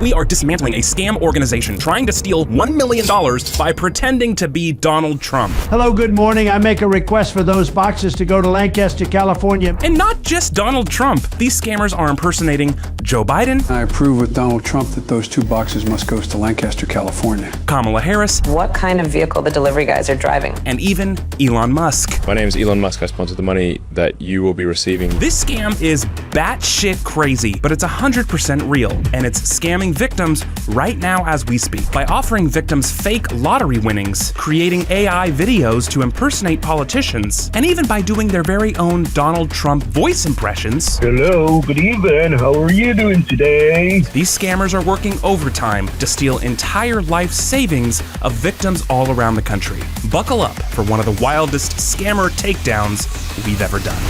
We are dismantling a scam organization trying to steal $1 million by pretending to be Donald Trump. Hello, good morning. I make a request for those boxes to go to Lancaster, California. And not just Donald Trump. These scammers are impersonating Joe Biden. I approve with Donald Trump that those 2 boxes must go to Lancaster, California. Kamala Harris. What kind of vehicle the delivery guys are driving. And even Elon Musk. My name is Elon Musk. I sponsor the money that you will be receiving. This scam is batshit crazy, but it's 100% real, and it's scamming victims right now as we speak by offering victims fake lottery winnings, creating AI videos to impersonate politicians, and even by doing their very own Donald Trump voice impressions. Hello, good evening. How are you doing today? These scammers are working overtime to steal entire life savings of victims all around the country. Buckle up for one of the wildest scammer takedowns we've ever done.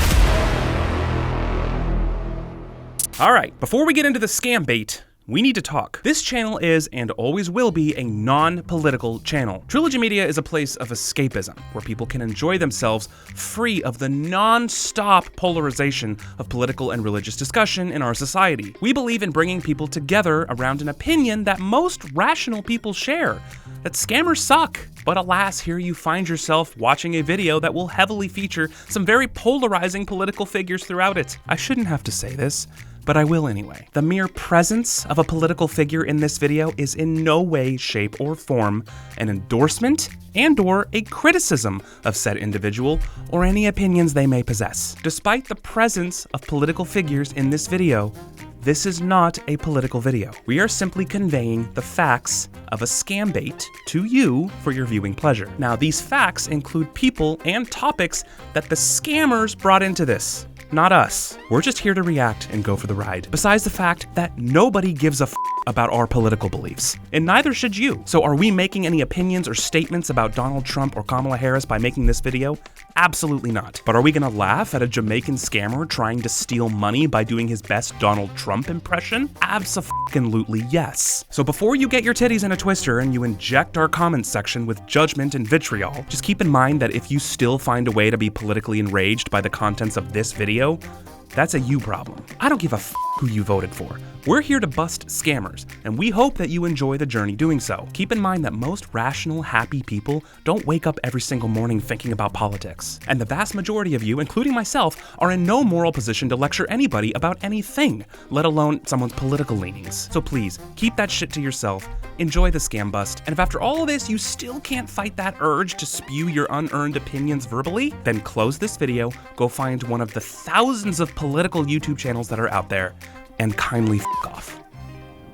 All right, before we get into the scam bait, we need to talk. This channel is and always will be a non-political channel. Trilogy Media is a place of escapism where people can enjoy themselves free of the non-stop polarization of political and religious discussion in our society. We believe in bringing people together around an opinion that most rational people share, that scammers suck. But alas, here you find yourself watching a video that will heavily feature some very polarizing political figures throughout it. I shouldn't have to say this, but I will anyway. The mere presence of a political figure in this video is in no way, shape, or form an endorsement and/or a criticism of said individual or any opinions they may possess. Despite the presence of political figures in this video, this is not a political video. We are simply conveying the facts of a scam bait to you for your viewing pleasure. Now, these facts include people and topics that the scammers brought into this. Not us. We're just here to react and go for the ride. Besides the fact that nobody gives a about our political beliefs, and neither should you. So are we making any opinions or statements about Donald Trump or Kamala Harris by making this video? Absolutely not. But are we gonna laugh at a Jamaican scammer trying to steal money by doing his best Donald Trump impression? Abso-fucking-lutely yes. So before you get your titties in a twister and you inject our comments section with judgment and vitriol, just keep in mind that if you still find a way to be politically enraged by the contents of this video, that's a you problem. I don't give a who you voted for. We're here to bust scammers, and we hope that you enjoy the journey doing so. Keep in mind that most rational, happy people don't wake up every single morning thinking about politics. And the vast majority of you, including myself, are in no moral position to lecture anybody about anything, let alone someone's political leanings. So please, keep that shit to yourself, enjoy the scam bust, and if after all of this you still can't fight that urge to spew your unearned opinions verbally, then close this video, go find one of the thousands of political YouTube channels that are out there, and kindly off.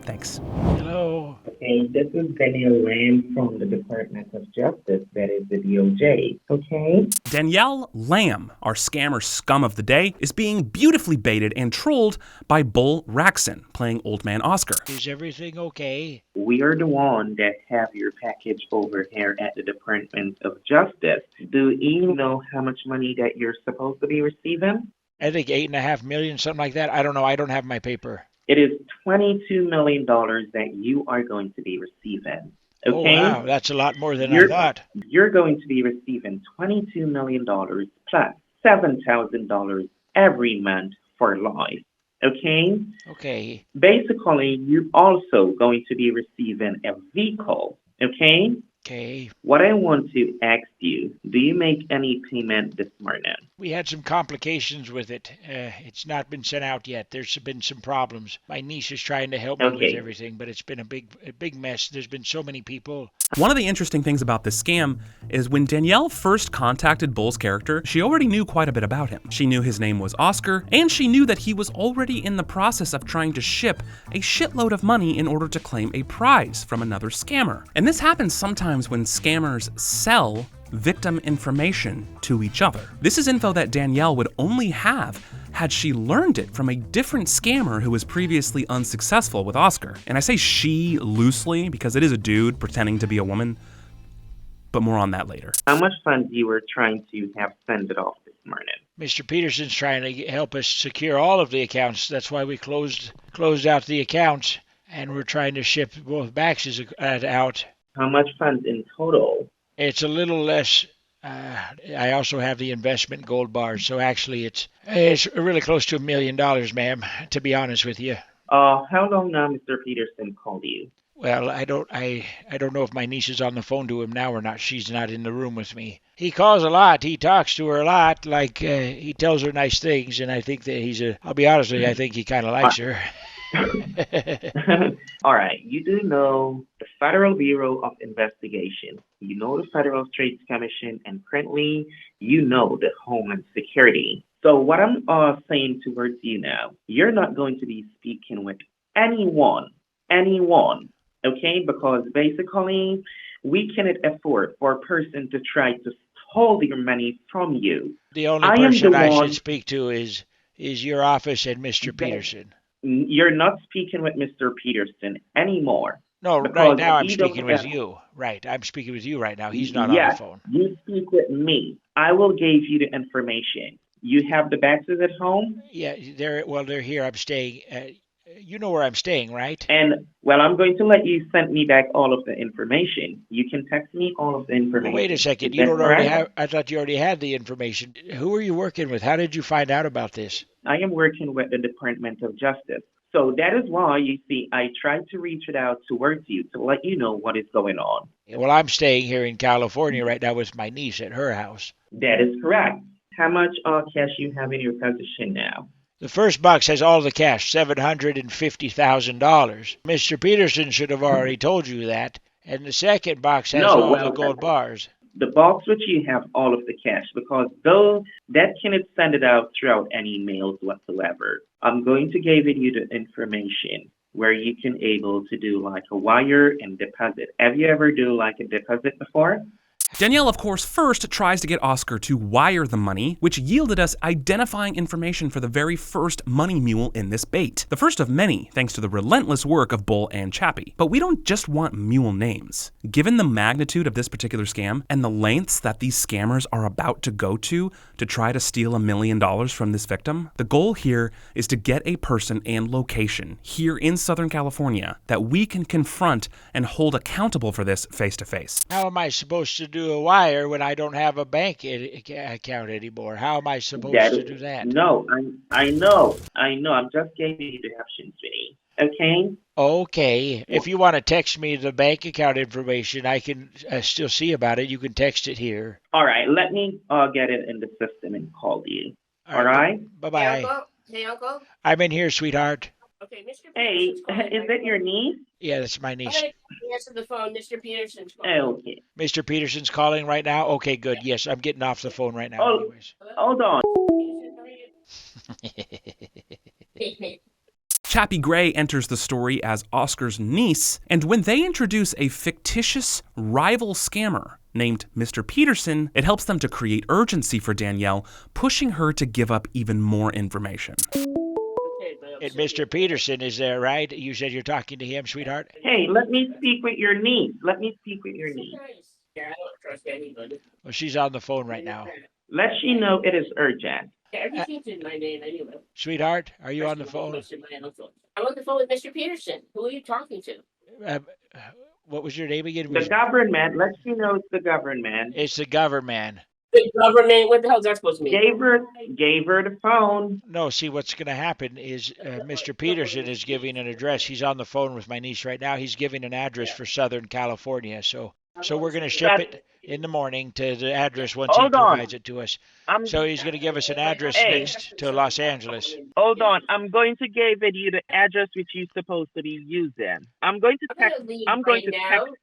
Thanks. Hello. Okay, this is Danielle Lamb from the Department of Justice, that is the DOJ, okay? Danielle Lamb, our scammer scum of the day, is being beautifully baited and trolled by Bull Raxon, playing Old Man Oscar. Is everything okay? We are the one that have your package over here at the Department of Justice. Do you know how much money that you're supposed to be receiving? I think $8.5 million, something like that. I don't know. I don't have my paper. It is $22 million that you are going to be receiving. Okay? Oh, wow. That's a lot more than I thought. You're going to be receiving $22 million plus $7,000 every month for life. Okay? Okay. Basically, you're also going to be receiving a vehicle. Okay? Okay. What I want to ask you, do you make any payment this morning? We had some complications with it. It's not been sent out yet. There's been some problems. My niece is trying to help me with everything, but it's been a big mess. There's been so many people. One of the interesting things about this scam is when Danielle first contacted Bull's character, she already knew quite a bit about him. She knew his name was Oscar, and she knew that he was already in the process of trying to ship a shitload of money in order to claim a prize from another scammer. And this happens sometimes when scammers sell victim information to each other. This is info that Danielle would only have had she learned it from a different scammer who was previously unsuccessful with Oscar. And I say she loosely because it is a dude pretending to be a woman, but more on that later. How much funds you were trying to have sent it off this morning? Mr. Peterson's trying to help us secure all of the accounts. That's why we closed out the accounts, and we're trying to ship both boxes out. How much funds in total? It's a little less. I also have the investment gold bars, so actually it's really close to $1 million, ma'am, to be honest with you. How long now Mr. Peterson called you? Well, I don't know if my niece is on the phone to him now or not. She's not in the room with me. He calls a lot. He talks to her a lot. Like he tells her nice things, and I think that I'll be honest with you, I think he kind of likes her. All right. You do know the Federal Bureau of Investigation. You know the Federal Trade Commission, and currently you know the Homeland Security. So what I'm saying towards you now, you're not going to be speaking with anyone, okay? Because basically, we cannot afford for a person to try to steal your money from you. The only person I should speak to is your office and Mr. Peterson. You're not speaking with Mr. Peterson anymore. No, right now I'm speaking with you. Right, I'm speaking with you right now. He's not on the phone. You speak with me. I will give you the information. You have the boxes at home? Yeah, they're here. I'm staying. You know where I'm staying, right? And, well, I'm going to let you send me back all of the information. You can text me all of the information. Wait a second. You don't already have... I thought you already had the information. Who are you working with? How did you find out about this? I am working with the Department of Justice. So that is why, you see, I tried to reach it out towards you to let you know what is going on. Well, I'm staying here in California right now with my niece at her house. That is correct. How much cash you have in your possession now? The first box has all the cash, $750,000. Mr. Peterson should have already told you that. And the second box has all the gold bars. The box which you have all of the cash, because though that cannot send it out throughout any mails whatsoever. I'm going to give you the information where you can able to do like a wire and deposit. Have you ever do like a deposit before? Danielle, of course, first tries to get Oscar to wire the money, which yielded us identifying information for the very first money mule in this bait. The first of many, thanks to the relentless work of Bull and Chappie. But we don't just want mule names. Given the magnitude of this particular scam and the lengths that these scammers are about to go to try to steal $1 million from this victim, the goal here is to get a person and location here in Southern California that we can confront and hold accountable for this face to face. How am I supposed to do a wire when I don't have a bank account anymore? How am I supposed to do that? No, I know. I'm just giving you the options, Vinny. Okay? Okay. If you want to text me the bank account information, I can still see about it. You can text it here. All right. Let me get it in the system and call you. All right? Bye-bye. Hey, Uncle. I'm in here, sweetheart. Okay, Mr. Hey, is it your niece? Yeah, that's my niece. Okay, answer the phone. Mr. Peterson's calling. Okay. Mr. Peterson's calling right now? Okay, good. Yes, I'm getting off the phone right now anyways. Hold on. Chappie Gray enters the story as Oscar's niece, and when they introduce a fictitious rival scammer named Mr. Peterson, it helps them to create urgency for Danielle, pushing her to give up even more information. And Mr. Peterson is there, right? You said you're talking to him, sweetheart? Hey, let me speak with your niece. Yeah, I don't trust anybody. Well, she's on the phone right now. Let she know it is urgent. Yeah, everything's in my name anyway. Sweetheart, are you on the phone? I'm on the phone with Mr. Peterson. Who are you talking to? What was your name again? The government. Let she know it's the government. It's the government. The government? What the hell is that supposed to mean? Gave her the phone. No, see, what's going to happen is Mr. Peterson is giving an address. He's on the phone with my niece right now. He's giving an address for Southern California. So we're going to ship it in the morning to the address once he provides it to us. So he's going to give us an address next to Los Angeles. Hold on. I'm going to give you the address which you're supposed to be using. I'm going to text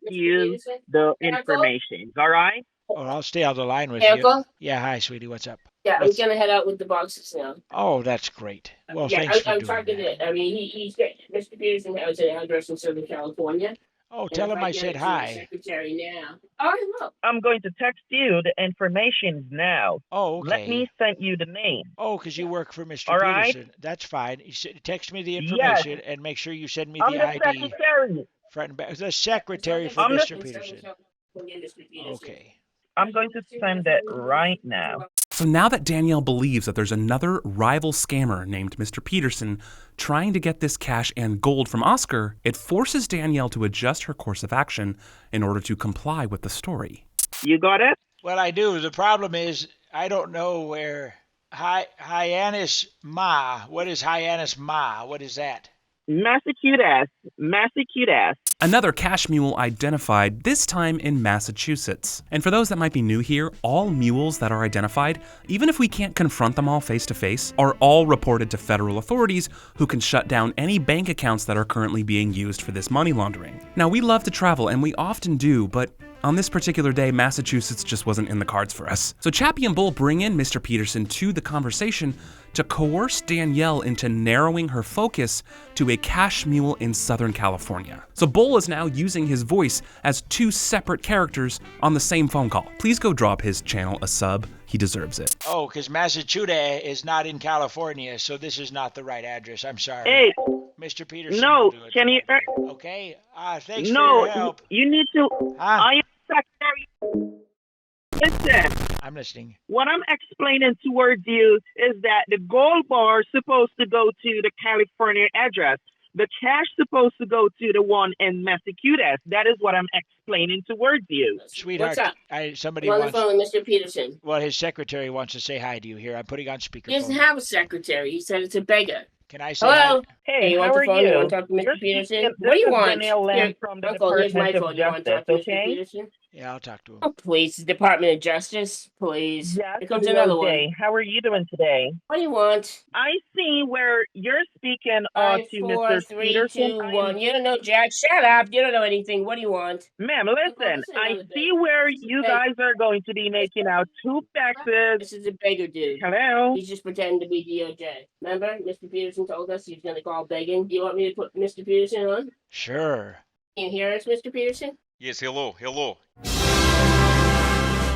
you the information. All right? Oh, I'll stay on the line with Uncle? you. Yeah, hi, sweetie. What's up? Yeah, I'm going to head out with the boxes now. Oh, that's great. Well, yeah, thanks for I'm doing talking that. to, I mean, Mr. Peterson has an address in Southern California. Oh, tell him I said hi. Secretary now. Oh, hello. I'm going to text you the information now. Oh, okay. Let me send you the name. Oh, because you work for Mr. All Peterson. right. That's fine. Text me the information and make sure you send me the ID. Secretary. Front and back. The secretary for Mr. Peterson. Okay. I'm going to send it right now. So now that Danielle believes that there's another rival scammer named Mr. Peterson trying to get this cash and gold from Oscar, it forces Danielle to adjust her course of action in order to comply with the story. You got it? Well, I do. The problem is I don't know where Hyannis Ma. What is Hyannis Ma? What is that? Massachusetts. Massachusetts. Another cash mule identified, this time in Massachusetts. And for those that might be new here, all mules that are identified, even if we can't confront them all face to face, are all reported to federal authorities who can shut down any bank accounts that are currently being used for this money laundering. Now, we love to travel, and we often do, but on this particular day, Massachusetts just wasn't in the cards for us. So Chappie and Bull bring in Mr. Peterson to the conversation to coerce Danielle into narrowing her focus to a cash mule in Southern California. So Bull is now using his voice as two separate characters on the same phone call. Please go drop his channel a sub. He deserves it. Oh, because Massachusetts is not in California, so this is not the right address. I'm sorry. Hey, Mr. Peterson. no, will do it. can you? Okay. Thanks No, for your help. you need to. Ah. I am secretary. Listen. I'm listening. What I'm explaining towards you is that the gold bar is supposed to go to the California address. The cash supposed to go to the one in Massachusetts. That is what I'm explaining towards you. Sweetheart, What's up? somebody I'm on the wants. phone with Mr. Peterson. Well, his secretary wants to say hi to you here. I'm putting on speakerphone. He doesn't have a secretary. He said it's a beggar. Can I say Hello? Hey, you how want the are phone? you? You want to talk to Mr. You're Peterson? speaking- What do you this is want? Danielle Lamb Here, from the Uncle, here's my Department phone. of You want to talk Justice, to Mr. okay? Peterson? hi? Yeah, I'll talk to him. Oh, please. Department of Justice, please. Yes, Here comes another okay. one. How are you doing today? What do you want? I see where you're speaking to 5, Mr. 4, 3, Peterson. 2, 1. You don't know Jack. Shut up. You don't know anything. What do you want? Ma'am, Uncle, listen, this is I another see beggar. where This is a you beggar. guys are going to be making out two faxes. This is a beggar dude. Hello? He's just pretending to be DOJ. Remember, Mr. Peterson told us he's going to call begging. Do you want me to put Mr. Peterson on? Sure. Can you hear us, Mr. Peterson? Yes, hello.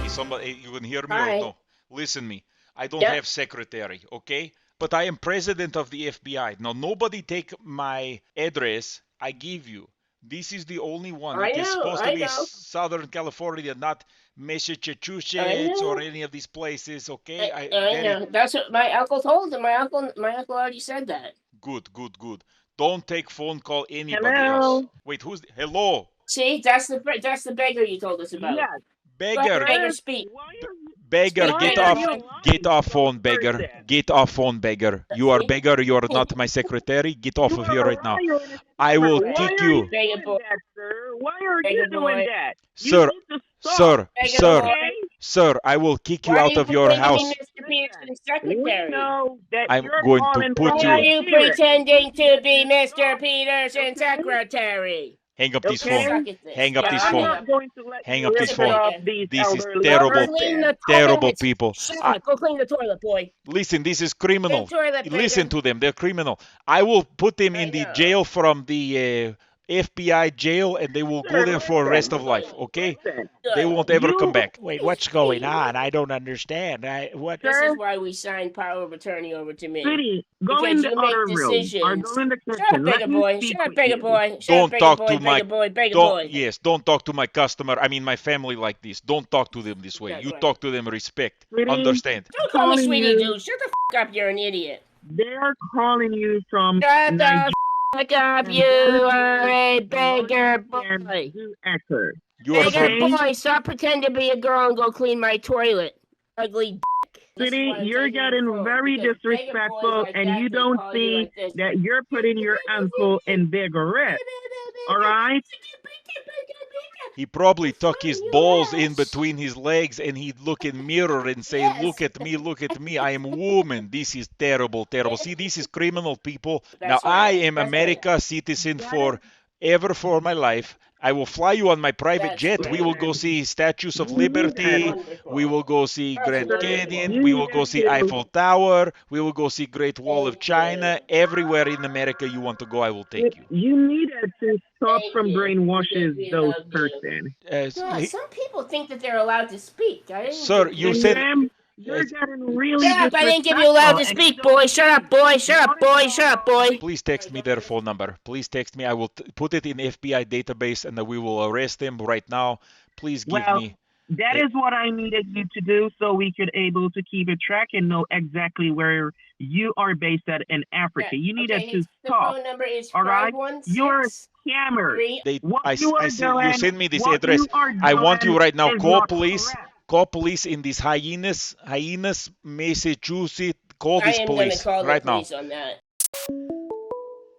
Is somebody, you can hear me Hi. or no? Listen me. I don't Yep. have secretary, okay? But I am president of the FBI. Now, nobody take my address I give you. This is the only one. I It is know, supposed to I be know. Southern California, not Massachusetts know. or any of these places, okay? I know. That's what my uncle told him. My uncle already said that. Good. Don't take phone call anybody Hello? else. Wait, who's hello? See, that's the beggar you told us about. Yes. Beggar. Beggar speak. Why are you Beggar, Speak get Beggar. off, get off phone, beggar. Get off phone, beggar. You are beggar, you are not my secretary. Get off of here right now. I will kick you. Beggar boy. that, sir? Why are Beggar you doing boy. that? Sir, You need to stop, Beggar boy. Sir, I will kick you Why are out of your pretending to house. be Mr. Peterson's We secretary? know that I'm you're going to calling put from Why are you- you pretending to be Mr. Peterson's secretary? Hang up this Okay. phone. Suck at this. Hang up this I'm phone. not going to let Hang you up this rip phone. off these This is elderly terrible. persons. Clean the Terrible toilet. people. Shut up. Go clean the toilet, boy. Listen, this is criminal. Clean the toilet, Listen beggar. to them. They're criminal. I will put them I in the know. jail from the FBI jail, and they will go there for the rest of life, okay? Listen, They won't ever You- come back. Wait, what's going on? I don't understand. What? This Sir? is why we signed power of attorney over to me. Sweetie, go Because in the you make other room or decisions. go in the Shut up, kitchen. beggar Let me boy. speak Shut up, with beggar you. boy. Shut Don't up, beggar talk boy, to my beggar boy, beggar don't boy. yes, don't talk to my customer. I mean my family like this. Don't talk to them this way. That's You right. talk to them respect. Sweetie, Understand? Don't call me calling sweetie, you. dude. Shut the up. You're an idiot. They are calling you from Shut Nigeria. the up. You are a beggar boy. You actor. You are Beggar from boy, stop pretending to be a girl and go clean my toilet. Ugly This is Sweetie, why I'm you're taking the getting phone, very because beggar boys disrespectful, like and that, you they don't call you see like this. that you're putting your uncle in biggerette. All right? he probably tuck his balls in between his legs and he'd look in mirror and say, look at me, I am woman. This is terrible. See, this is criminal people. Now That's I right. am That's America citizen forever for my life. I will fly you on my private That's jet. We will right. go see Statues of That's Liberty. wonderful. We will go see That's Grand wonderful. Canyon. We will go see Eiffel Tower. We will go see Great Wall of Thank China. you. Everywhere in America you want to go, I will take you. You needed to stop Thank from you, brainwashes because we those love you. person. God, some people think that they're allowed to speak. I didn't Sir, think- you And said ma'am, you're getting really Shut up! I didn't give you allowed to disrespectful, and speak, boy. Shut up, boy. Shut up, boy. Shut up, boy. please text me their phone number. Please text me. I will put it in FBI database and we will arrest them right now. Please give Well, me. that is what I needed you to do so we could able to keep a track and know exactly where you are based at in Africa. You needed Okay, to the stop. phone number is All right? 516 You're a scammer. They, What I, you are see, you doing- send me this what address. you are I want you doing right now. is Call not police. correct. Call police in this hyenas, Massachusetts. Call I this am going police to call right the now. police on that.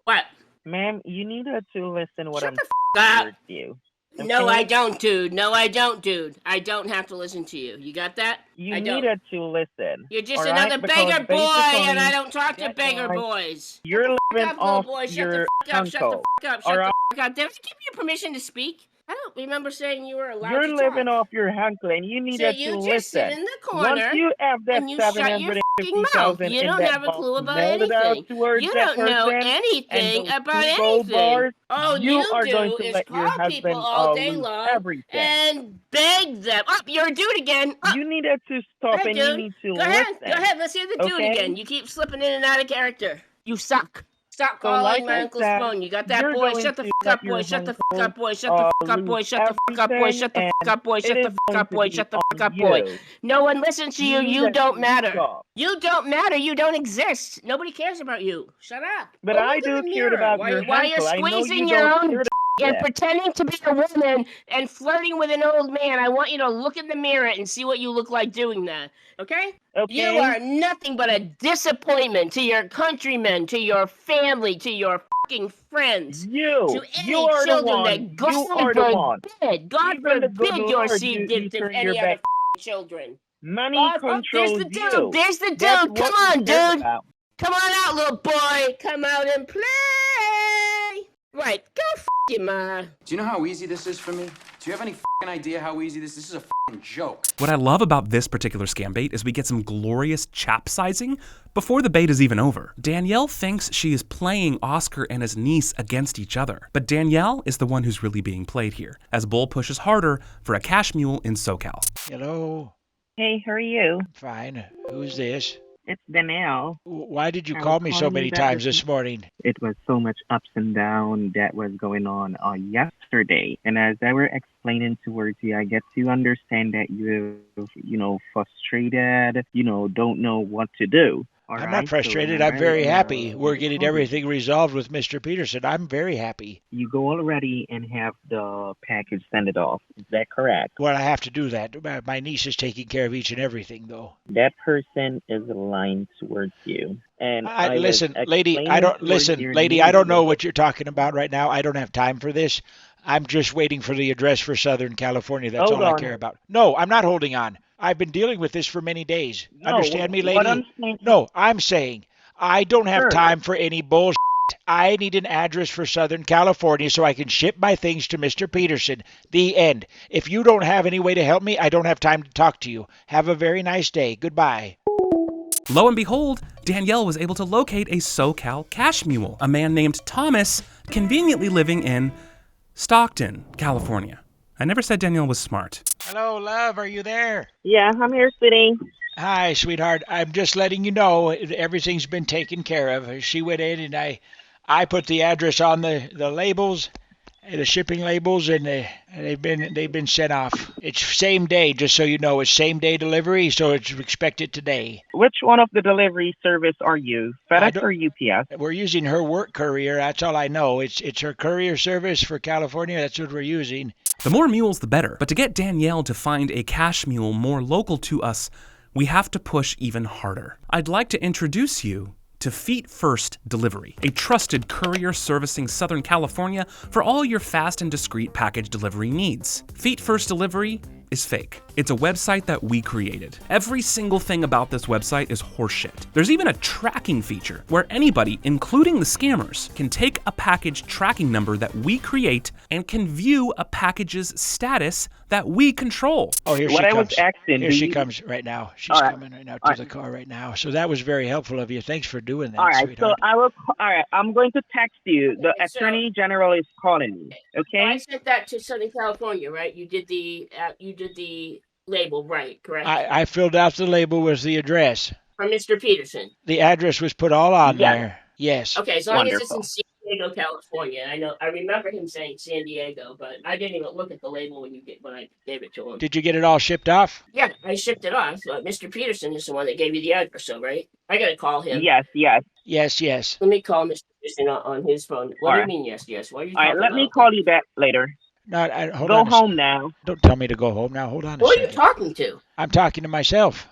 What? Ma'am, you needed to listen what Shut I'm the f*** up. towards you. No, Okay? I don't, dude. No, I don't, dude. I don't have to listen to you. You got that? You I don't. needed to listen. You're just all right? another Because beggar boy, and I basically, don't talk to that beggar guy- boys. You're Shut the living f*** up, little off boy. Shut the your f*** up. Shut the uncle. f*** up. Shut All the right? f*** up. Did I give you permission to speak? I don't remember saying you were allowed You're to living talk. off your uncle, and you So needed you to just sit listen. in the Once corner you have that and you shut your f***ing mouth. 750,000 You in don't that have a box clue about mailed out anything. towards You that don't know person, and anything those about 2 gold anything. bars, All you you are going do to is let your call people husband all day lose long everything. and beg them. Oh, you're a dude again. Oh, You needed to go stop, ahead, and you dude. need to Go ahead. listen. Go ahead. Let's hear the dude Okay? again. You keep slipping in and out of character. You suck. Stop So calling like my I uncle's said, phone. You got that, you're boy? going Shut the to f*** let up, boy. your Shut the f*** uncle up, boy. Shut the f*** up, boy. lose Shut the f*** up, boy. Shut the everything, f*** up, boy. and Shut it the is f*** going up, to boy. be Shut the f*** on up, boy. you. No one listens to you. You needed don't to matter. stop. You don't matter. You don't exist. Nobody cares about you. Shut up. But Go I look in do the care mirror. about Why, your why you're uncle. I know squeezing you your don't own care and that. pretending to be a woman and flirting with an old man. I want you to look in the mirror and see what you look like doing that. Okay? You Okay? are nothing but a disappointment to your countrymen, to your family, to your fucking friends, to You any are the children one. that You God are the one. forbid, God Even the good forbid your Lord, seed you give to turn your any other back. children. Money God, oh, there's controls the dude. you. There's the That's dude. what Come you on, care dude. about. Come on out, little boy. Come out and play. Right, go f*** your ma. Do you know how easy this is for me? Do you have any f***ing idea how easy this is? This is a f***ing joke. What I love about this particular scam bait is we get some glorious chap-sizing before the bait is even over. Danielle thinks she is playing Oscar and his niece against each other, but Danielle is the one who's really being played here, as Bull pushes harder for a cash mule in SoCal. Hello. Hey, how are you? Fine. Who's this? It's Danielle. Why did you I call was me so calling many you back times this morning? It was so much ups and downs that was going on yesterday. And as I were explaining towards you, I get to understand that you're, frustrated, don't know what to do. I'm not frustrated. I'm very happy. We're getting everything resolved with Mr. Peterson. I'm very happy. You go already and have the package send it off. Is that correct? Well, I have to do that. My niece is taking care of each and everything, though. That person is aligned towards you. And listen, lady, I don't know what you're talking about right now. I don't have time for this. I'm just waiting for the address for Southern California. That's all I care about. No, I'm not holding on. I've been dealing with this for many days. Understand me, lady? I'm saying I don't have time for any bullshit. I need an address for Southern California so I can ship my things to Mr. Peterson. The end. If you don't have any way to help me, I don't have time to talk to you. Have a very nice day. Goodbye. Lo and behold, Danielle was able to locate a SoCal cash mule, a man named Thomas, conveniently living in Stockton, California. I never said Danielle was smart. Hello, love. Are you there? Yeah, I'm here sitting. Hi, sweetheart. I'm just letting you know everything's been taken care of. She went in and I put the address on the labels, the shipping labels, and they've been sent off. It's same day, just so you know. It's same day delivery, so it's expected today. Which one of the delivery service are you? FedEx or UPS? We're using her work courier. That's all I know. It's her courier service for California. That's what we're using. The more mules, the better. But to get Danielle to find a cash mule more local to us, we have to push even harder. I'd like to introduce you to Feet First Delivery, a trusted courier servicing Southern California for all your fast and discreet package delivery needs. Feet First Delivery is fake. It's a website that we created. Every single thing about this website is horseshit. There's even a tracking feature where anybody, including the scammers, can take a package tracking number that we create and can view a package's status that we control. Oh, here she comes. Here she comes right now. She's coming right now to the car right now. So that was very helpful of you. Thanks for doing that, all right, sweetheart. So I'm going to text you. The Attorney General is calling me. Okay. I sent that to Southern California, right? You did the label, right? Correct. I filled out the label with the address. For Mr. Peterson. The address was put all on there. Yes. Okay, as long as it's in San Diego, California. I remember him saying San Diego, but I didn't even look at the label when I gave it to him. Did you get it all shipped off? Yeah, I shipped it off. Mr. Peterson is the one that gave you the address, so right? I gotta call him. Yes. Yes. Let me call Mr. Peterson on his phone. What do you mean, yes? What are you talking about? All right, let me call you back later. No, hold on. Go home now. Don't tell me to go home now. Hold on a second. Who are you talking to? I'm talking to myself.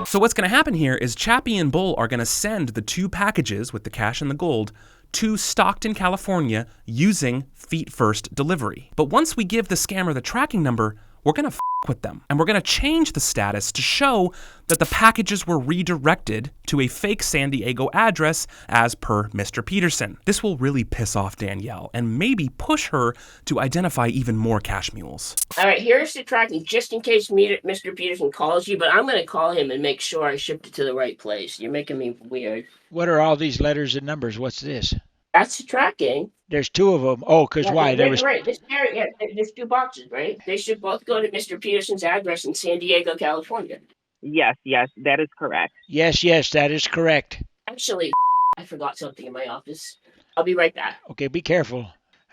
So what's going to happen here is Chappie and Bull are going to send the 2 packages with the cash and the gold to Stockton, California using Feet First delivery. But once we give the scammer the tracking number, we're going to with them. And we're going to change the status to show that the packages were redirected to a fake San Diego address as per Mr. Peterson. This will really piss off Danielle and maybe push her to identify even more cash mules. All right, here's the tracking, just in case Mr. Peterson calls you, but I'm going to call him and make sure I shipped it to the right place. You're making me weird. What are all these letters and numbers? What's this? That's the tracking. There's two of them. Oh, because why? There's 2 boxes, right? They should both go to Mr. Peterson's address in San Diego, California. Yes, that is correct. Yes, that is correct. Actually, I forgot something in my office. I'll be right back. Okay, be careful.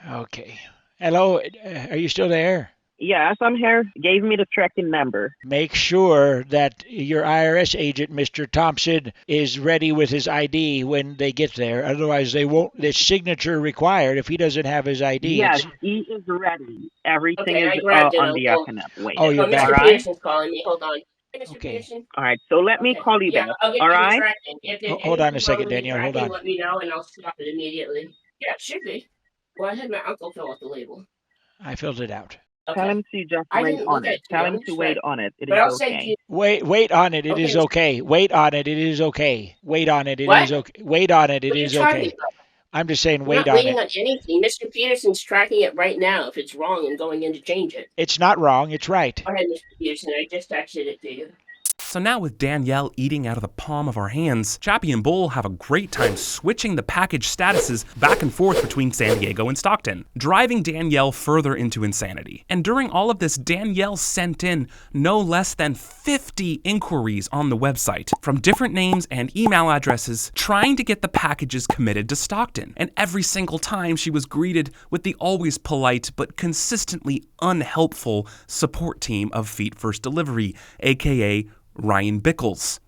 Okay. Hello, are you still there? Yes, I'm here. Gave me the tracking number. Make sure that your IRS agent, Mr. Thompson, is ready with his ID when they get there. Otherwise, they won't. There's signature required if he doesn't have his ID. Yes, he is ready. Everything is on the up and up. Wait. Oh, you're back. Mr. Peterson's calling me. Hold on. Mr. Okay. Peterson? All right, so let me call you back. All right? Hold on a second, Danielle. Hold on. Let me know, and I'll stop it immediately. Yeah, it should be. Well, I had my uncle fill out the label. I filled it out. Okay. Tell him to just wait on it. Tell him to wait on it. It is okay. Wait on it. It is okay. Wait on it. It is okay. Wait on it. It is okay. Wait on it. It is okay. I'm just saying wait on it. We're not waiting on anything. Mr. Peterson's tracking it right now. If it's wrong, I'm going in to change it. It's not wrong. It's right. Go ahead, Mr. Peterson. I just texted it to you. So now with Danielle eating out of the palm of our hands, Chappie and Bull have a great time switching the package statuses back and forth between San Diego and Stockton, driving Danielle further into insanity. And during all of this, Danielle sent in no less than 50 inquiries on the website from different names and email addresses trying to get the packages committed to Stockton. And every single time she was greeted with the always polite but consistently unhelpful support team of Feet First Delivery, aka Ryan Bickles.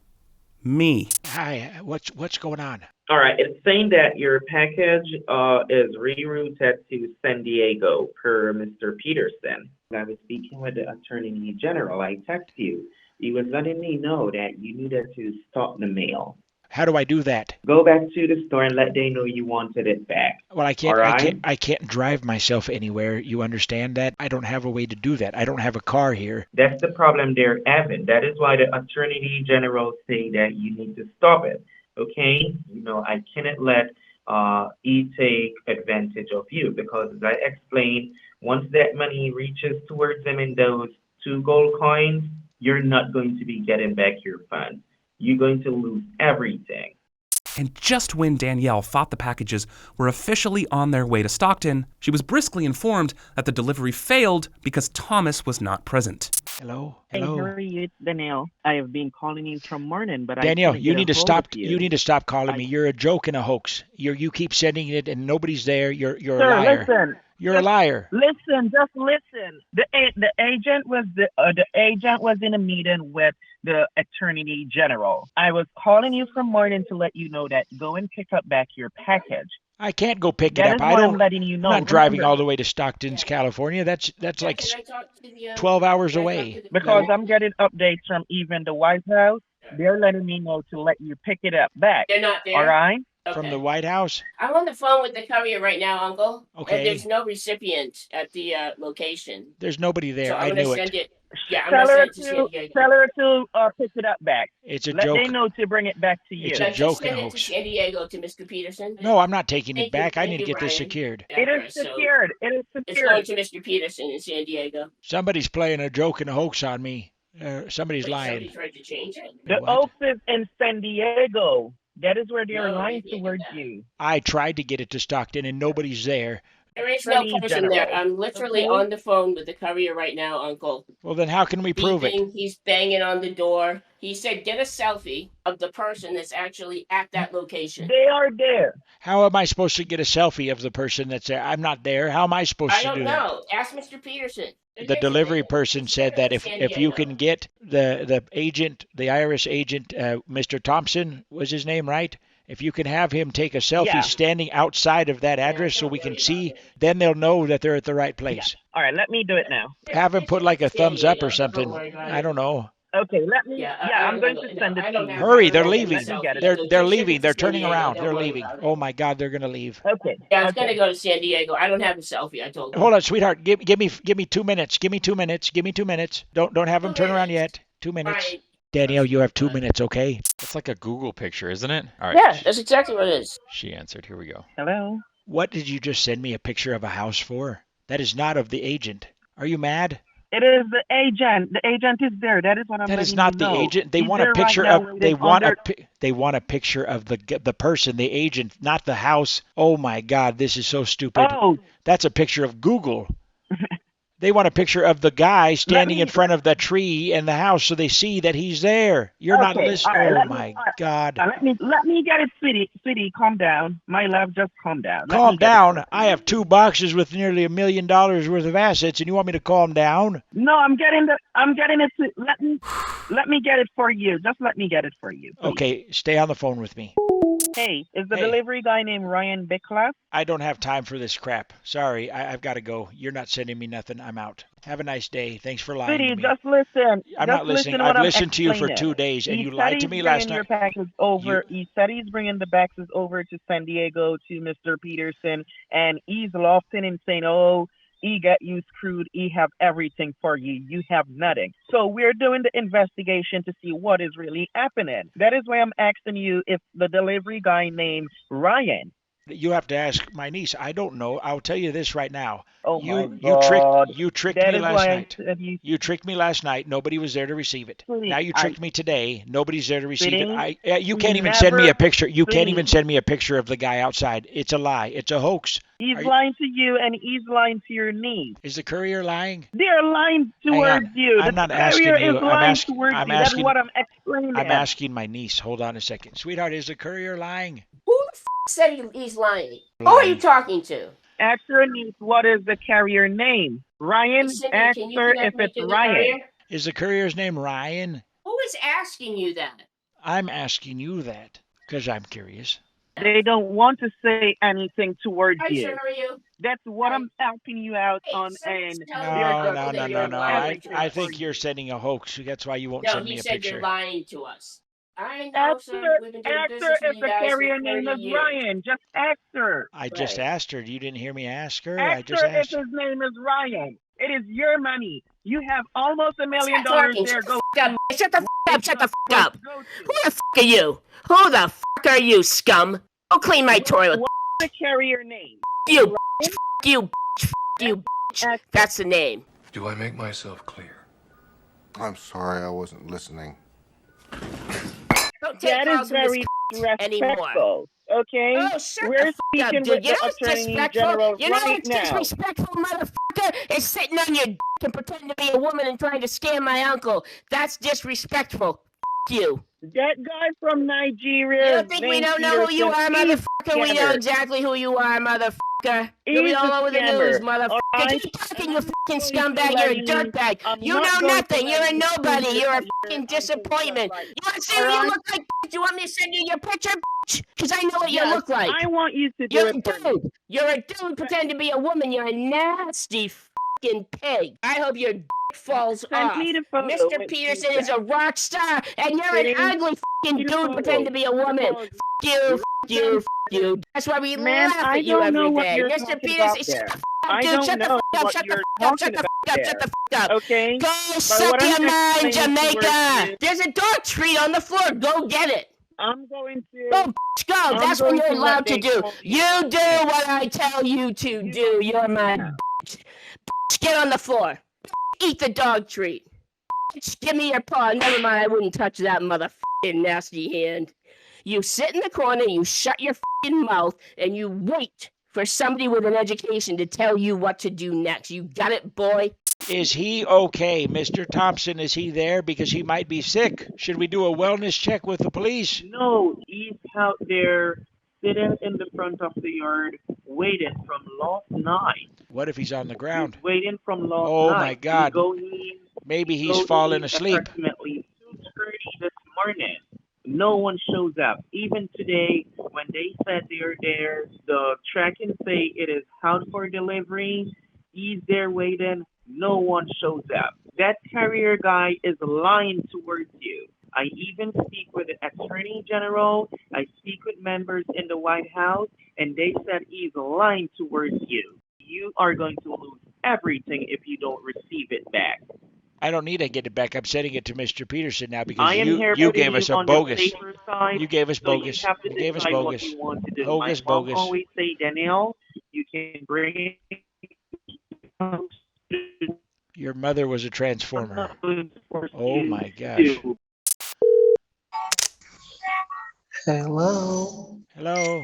Me. Hi, what's going on? All right, it's saying that your package is rerouted to San Diego per Mr. Peterson. I was speaking with the Attorney General. I texted you. He was letting me know that you needed to stop the mail. How do I do that? Go back to the store and let them know you wanted it back. Well, I can't drive myself anywhere. You understand that? I don't have a way to do that. I don't have a car here. That's the problem they're having. That is why the Attorney General say that you need to stop it. Okay? I cannot let he take advantage of you because, as I explained, once that money reaches towards them in those 2 gold coins, you're not going to be getting back your funds. You're going to lose everything. And just when Danielle thought the packages were officially on their way to Stockton, she was briskly informed that the delivery failed because Thomas was not present. Hello? Hey, how are you? It's Danielle. I have been calling you from morning, but Danielle, you need to stop. You need to stop calling me. You're a joke and a hox. You keep sending it and nobody's there. You're a liar. Listen. You're a liar. Listen, just listen. The agent was in a meeting with the Attorney General. I was calling you from morning to let you know that go and pick up back your package. I can't go pick it up. I'm letting you know. I'm not driving all the way to Stockton, California. That's like 12 hours away. Because I'm getting updates from even the White House. They're letting me know to let you pick it up back. They're not there. All right? Okay. From the White House? I'm on the phone with the courier right now, Uncle. Okay. And there's no recipient at the location. There's nobody there. So I knew it. Tell her to pick it up back. It's a Let joke. they know to bring it back to you. It's a joke and a hoax. hoax. San Diego to Mr. Peterson. No, I'm not taking it back. I need to get this Ryan. secured. It is secured. It is It's secured. going to Mr. Peterson in San Diego. Somebody's playing a joke and a hoax on me. Somebody's lying. Somebody tried to change it. The oath is in San Diego. That is where they are lying towards you. I tried to get it to Stockton and nobody's there. There is no person there. I'm literally on the phone with the courier right now, Uncle. Well, then how can we prove it? He's banging on the door. He said, get a selfie of the person that's actually at that location. They are there. How am I supposed to get a selfie of the person that's there? I'm not there. How am I supposed to do that? I don't know. Ask Mr. Peterson. The delivery person said that if you can get the agent, the IRS agent, Mr. Thompson was his name, right? If you can have him take a selfie standing outside of that address so we can see, then they'll know that they're at the right place. All right, let me do it now. Have him put like a thumbs up or something. I don't know. Okay, let me. Yeah, I'm going to send it to you. Hurry, they're Okay, leaving. let me get it. They're leaving. They're turning around. They're leaving. Oh my God, they're gonna leave. Okay. Yeah, it's gonna go to San Diego. I don't have a selfie. I told them. Hold on, sweetheart. Give me 2 minutes. Give me 2 minutes. Give me 2 minutes. Don't have them turn around yet. 2 minutes. Right. Danielle, you have 2 minutes, okay? It's like a Google picture, isn't it? All right. Yeah, that's exactly what it is. She answered. Here we go. Hello. What did you just send me a picture of a house for? That is not of the agent. Are you mad? It is the agent. The agent is there. That is what I'm That is letting not you the know. agent. They He's want a there right picture now of. waiting They want under- They want a picture of the person, the agent, not the house. Oh my God, this is so stupid. Oh. That's a picture of Google. They want a picture of the guy standing in front of the tree and the house, so they see that he's there. You're not Okay, listening. all right, Oh my God. Let me get it, sweetie. Calm down. My love, just calm down. Let Calm me get it. down. I have 2 boxes with nearly $1 million worth of assets, and you want me to calm down? No, I'm getting it. Let me get it for you. Just let me get it for you, please. Okay, stay on the phone with me. Hey, is the Hey. delivery guy named Ryan Bickler? I don't have time for this crap. Sorry, I've got to go. You're not sending me nothing. I'm out. Have a nice day. Thanks for lying Sweetie, to me. just listen. I'm just not listening. listen to what I've I'm listened to you for explaining. 2 days, and He you said lied to he's me last bringing your night. package over. He said he's bringing the boxes over to San Diego to Mr. Peterson, and he's laughing and saying, "Oh, he got you screwed. He have everything for you. You have nothing." So we're doing the investigation to see what is really happening. That is why I'm asking you if the delivery guy named Ryan. You have to ask my niece. I don't know. I'll tell you this right now. Oh You my God. you tricked That me is last why night. I said You tricked me last night. Nobody was there to receive it. Sweetie, Now you tricked me today. Nobody's there to receive it. Sweetie, You can't even send me a picture. You can't Sweetie. even send me a picture of the guy outside. It's a lie. It's a hoax. He's Are you- lying to you, and he's lying to your niece. Is the courier lying? They're lying Hang towards on. you. I'm The not asking courier you. is I'm lying asking- towards I'm you. That's asking- what I'm explaining. I'm asking my niece. Hold on a second. Sweetheart, is the courier lying? Who the said he's lying? Who are you talking to? Ask your niece what is the carrier name. Ryan, Cindy, ask can you her connect if me it's to the Ryan. courier? Is the courier's name Ryan? Who is asking you that? I'm asking you that because I'm curious. They don't want to say anything towards Hi, you. sir, how are you? That's what I'm helping you out Hey, on, sir, and tell they're me No, just no, no, saying no, no. I everything think for you're sending a hoax. That's why you won't No, send me he a said picture. you're lying to us. I know, Ask sir. her, We've been doing ask her business with if you the guys for carrier name 30 is years. Ryan. Just ask her. I just Right. asked her. You didn't hear me ask her. I Ask just her if asked. his name is Ryan. It is your money. You have almost $1 million Stop talking. there. Shut the Go. f*** up. Shut the f*** up. Shut the f*** up. Go to. Who the f*** are you? Who the f*** are you, scum? Go clean my toilet. What's the carrier name? You, f*** you, f*** you, bitch. That's the name. Do I make myself clear? I'm sorry, I wasn't listening. Don't take That is calls from this very anymore. respectful. Okay? Oh, shut We're the f*** up, speaking dude. with You know the what's Attorney disrespectful? General You know right what's now. disrespectful, motherfucker? Is sitting on your dick and pretending to be a woman and trying to scam my uncle. That's disrespectful. F*** you. That guy from You Nigeria. don't think we don't know who you are, motherfucker? We know exactly who you are, motherfucker. You'll be He's all a over the scammer, news, motherfucker. alright? Keep talking, you fucking going to scumbag. let You're a dirtbag. I'm You not know going to nothing. You're let a you nobody. do You're a your fucking uncle disappointment. like- You want to see what you Alright? look like, bitch? You want me to send you your picture, bitch? Because I know what you Yes, look like. I want you to do You're a it for me. dude. You're a dude pretending to be a woman. You're a nasty fucking pig. I hope your dick falls Send off. me the photo Mr. with Peterson you is a rock star, and you're Sitting- an ugly fucking the dude photo. pretending to be a woman. Because- You, you, you. That's why we Man, laugh I at you don't know every what day. you're Mr. talking Peterson, about shut there. the f*** I up, dude. don't Shut the know f*** up, what shut the you're f*** up, shut talking the f*** up, about shut the there. f*** up. Okay? Go But suck what I'm your mind, explaining towards Jamaica. you- There's a dog treat on the floor. Go get it. I'm going to... Go, bitch, go. I'm That's what going you're to let allowed to they do. call You do what I tell you to do. You're my bitch. Bitch, get on the floor. Eat the dog treat. Bitch, give me your paw. Never mind, I wouldn't touch that motherfucking nasty hand. You sit in the corner, you shut your fucking mouth, and you wait for somebody with an education to tell you what to do next. You got it, boy? Is he okay? Mr. Thompson, is he there? Because he might be sick. Should we do a wellness check with the police? No, he's out there sitting in the front of the yard waiting from last night. What if he's on the ground? He's waiting from last Oh night. my God. He Maybe he's go fallen in asleep. Approximately 2:30 this morning. No one shows up. Even today, when they said they're there, the tracking say it is out for delivery. He's there waiting. No one shows up. That carrier guy is lying towards you. I even speak with the Attorney General. I speak with members in the White House, and they said he's lying towards you. You are going to lose everything if you don't receive it back. I don't need to get it back. I'm sending it to Mr. Peterson now because I am here you putting gave you us a on the bogus. safer side. You gave us So you bogus. have to You gave us decide what bogus. you want to do. Bogus, My mom bogus. always say, Danielle, you can bring it. Your mother was a transformer. Oh my gosh. to- Hello. Hello.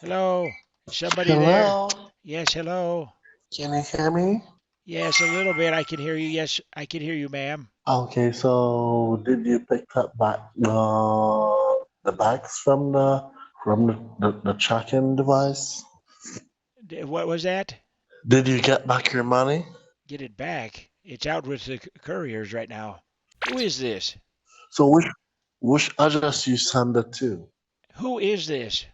Hello. Somebody there? Yes, hello. Can you hear me? Yes, a little bit. I can hear you. Yes, I can hear you, ma'am. Okay, so did you pick up back the bags from the tracking device? What was that? Did you get back your money? Get it back. It's out with the couriers right now. Who is this? So which address you send it to? Who is this?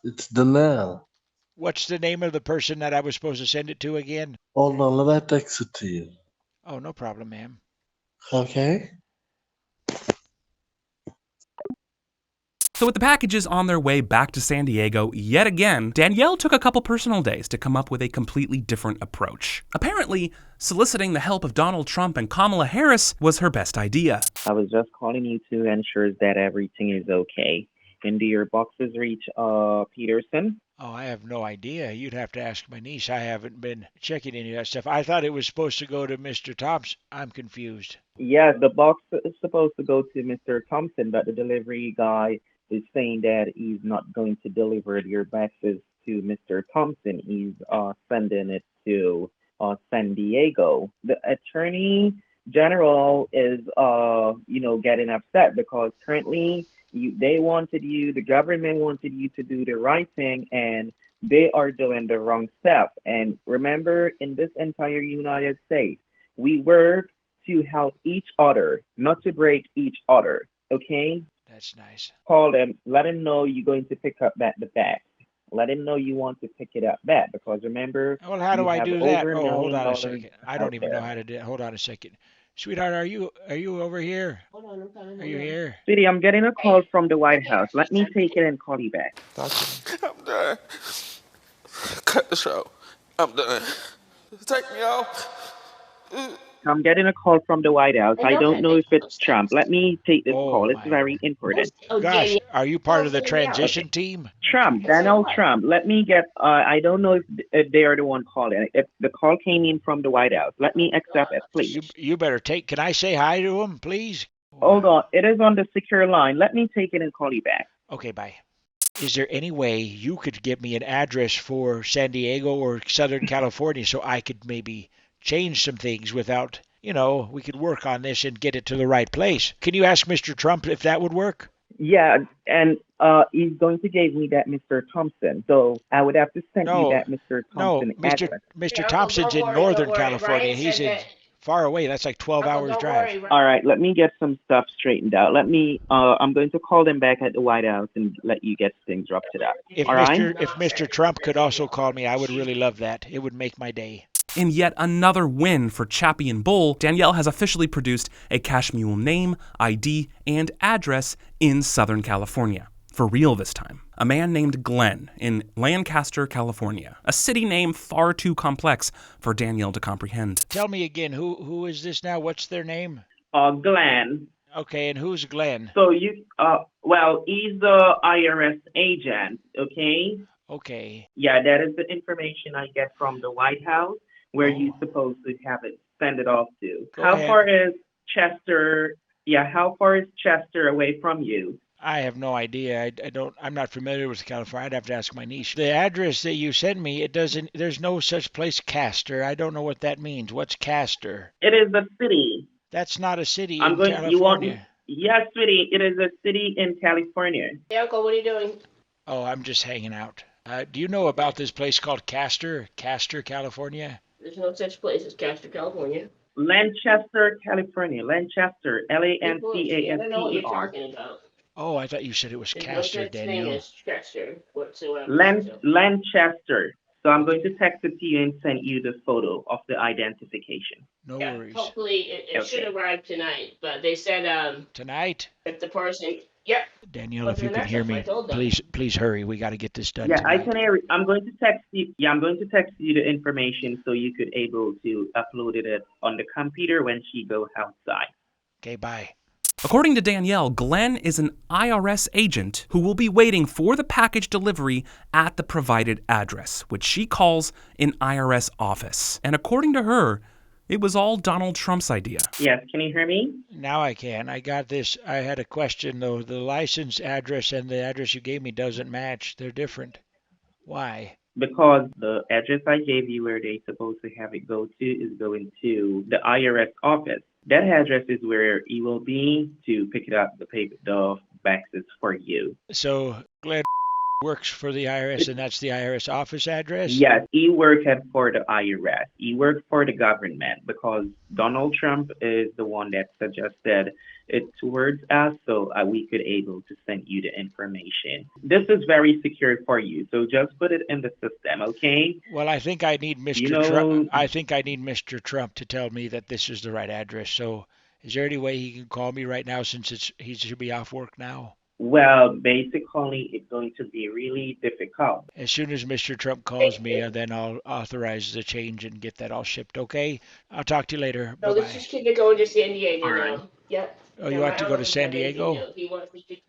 It's Danielle. What's the name of the person that I was supposed to send it to again? Hold on, let me text it to you. Oh, no problem, ma'am. Okay. So with the packages on their way back to San Diego yet again, Danielle took a couple personal days to come up with a completely different approach. Apparently, soliciting the help of Donald Trump and Kamala Harris was her best idea. I was just calling you to ensure that everything is okay. And do your boxes reach Peterson? Oh, I have no idea. You'd have to ask my niece. I haven't been checking any of that stuff. I thought it was supposed to go to Mr. Thompson. I'm confused. Yeah, the box is supposed to go to Mr. Thompson, but the delivery guy is saying that he's not going to deliver your boxes to Mr. Thompson. He's sending it to San Diego. The Attorney General is getting upset because currently the government wanted you to do the right thing, and they are doing the wrong stuff. And remember, in this entire United States, we work to help each other, not to break each other. Okay? That's nice. Call them, let them know you're going to pick up the bag. Let them know you want to pick it up back, because remember. Well, how do I do that? Oh, hold on a second. I don't even know there. how to do it. Hold on a second. Sweetheart, are you over here? Hold on, I'm coming. Are you here? Sweetie, I'm getting a call from the White House. Let me take it and call you back. I'm done. Cut the show. I'm done. Take me off. I'm getting a call from the White House. I don't know if it's Trump. Let me take this call. It's very important. Gosh, are you part of the transition team? Trump, Donald Trump. Let me get, I don't know if they are the one calling. If the call came in from the White House, let me accept it, please. You better take, can I say hi to him, please? Hold on. It is on the secure line. Let me take it and call you back. Okay, bye. Is there any way you could give me an address for San Diego or Southern California so I could maybe change some things without, we could work on this and get it to the right place? Can you ask Mr. Trump if that would work? Yeah, and he's going to give me that Mr. Thompson. So I would have to send you that Mr. Thompson address. Mr. Thompson's in Northern California. He's in far away. That's like 12 hours drive. All right, let me get some stuff straightened out. I'm going to call them back at the White House and let you get things wrapped up. If Mr. Trump could also call me, I would really love that. It would make my day. In yet another win for Chappie and Bull, Danielle has officially produced a cash mule name, ID, and address in Southern California. For real this time. A man named Glenn in Lancaster, California. A city name far too complex for Danielle to comprehend. Tell me again, who is this now? What's their name? Glenn. Okay, and who's Glenn? So he's the IRS agent, okay? Okay. Yeah, that is the information I get from the White House, where you're supposed to have it, send it off to. How far is Chester away from you? I have no idea. I'm not familiar with California. I'd have to ask my niece. The address that you sent me, there's no such place, Castor. I don't know what that means. What's Castor? It is a city. That's not a city in California. Yes, sweetie, it is a city in California. Hey, Uncle, what are you doing? Oh, I'm just hanging out. Do you know about this place called Castor, California? There's no such place as Castor, California. Lancaster, California. Lancaster, Lancaster. I don't know what you're talking about. Oh, I thought you said it was Castor, Daniel. Name is Castor. Lancaster. So I'm going to text it to you and send you the photo of the identification. No Yeah, worries. hopefully it should arrive tonight, but they said Tonight? if the person, yep. Danielle, But if you the can next hear one, I me, told them. please hurry. We got to get this done Yeah, tonight. I can hear. I'm going to text you. Yeah, I'm going to text you the information so you could able to upload it on the computer when she goes outside. Okay, bye. According to Danielle, Glenn is an IRS agent who will be waiting for the package delivery at the provided address, which she calls an IRS office. And according to her, it was all Donald Trump's idea. Yes, can you hear me? Now I can. I got this. I had a question, though. The license address and the address you gave me doesn't match. They're different. Why? Because the address I gave you where they supposed to have it go to is going to the IRS office. That address is where he will be to pick it up, the boxes for you. So Glenn works for the IRS, and that's the IRS office address? Yes, he worked for the IRS. He worked for the government because Donald Trump is the one that suggested it towards us so we could able to send you the information. This is very secure for you, so just put it in the system, okay? Well, I think I need Mr. Trump. I think I need Mr. Trump to tell me that this is the right address. So is there any way he can call me right now since he should be off work now? Well, basically, it's going to be really difficult. As soon as Mr. Trump calls me, then I'll authorize the change and get that all shipped, okay? I'll talk to you later. No, let's just keep it going to San Diego now. Yep. Oh, you want to go to San Diego?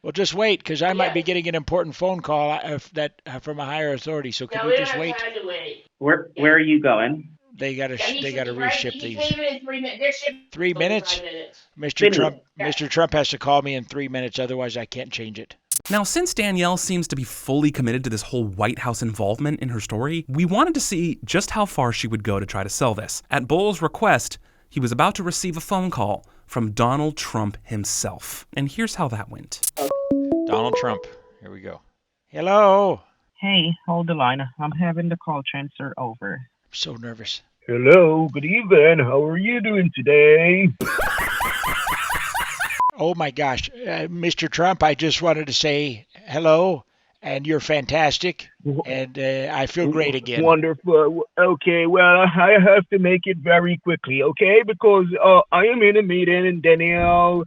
Well, just wait, because I might be getting an important phone call from a higher authority. So can we just wait? Where are you going? They gotta reship these. 3 minutes. 3 minutes? Mr. Trump has to call me in 3 minutes, otherwise I can't change it. Now, since Danielle seems to be fully committed to this whole White House involvement in her story, we wanted to see just how far she would go to try to sell this. At Bull's request, he was about to receive a phone call from Donald Trump himself. And here's how that went. Donald Trump. Here we go. Hello. Hey, hold the line. I'm having the call transfer over. I'm so nervous. Hello, good evening. How are you doing today? Oh my gosh, Mr. Trump, I just wanted to say hello, and you're fantastic, and I feel great again. Wonderful. Okay, well, I have to make it very quickly, okay? Because I am in a meeting, and Danielle,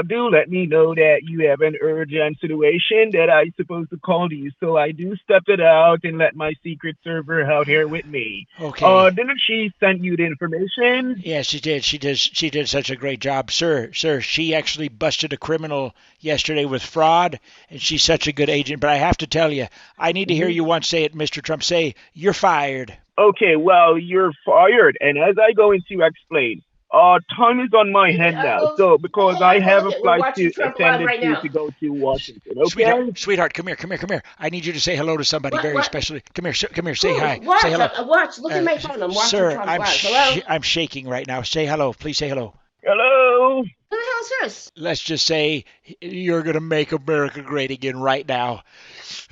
do let me know that you have an urgent situation that I'm supposed to call you. So I do step it out and let my secret server out here with me. Okay. Didn't she send you the information? Yes, she did. She did such a great job, sir. She actually busted a criminal yesterday with fraud, and she's such a good agent. But I have to tell you, I need to hear you once say it, Mr. Trump. Say, you're fired. Okay, well, you're fired. And as I go into explain, time is on my head now. So because I have a flight to attend to go to Washington. Okay, sweetheart, come here. I need you to say hello to somebody very specially. Come here, say hi. Watch, say hello. Watch, look at my phone. I'm watching Sir, Trump live. Hello? I'm shaking right now. Say hello. Please say hello. Hello. Who the hell's this? Let's just say you're going to make America great again right now.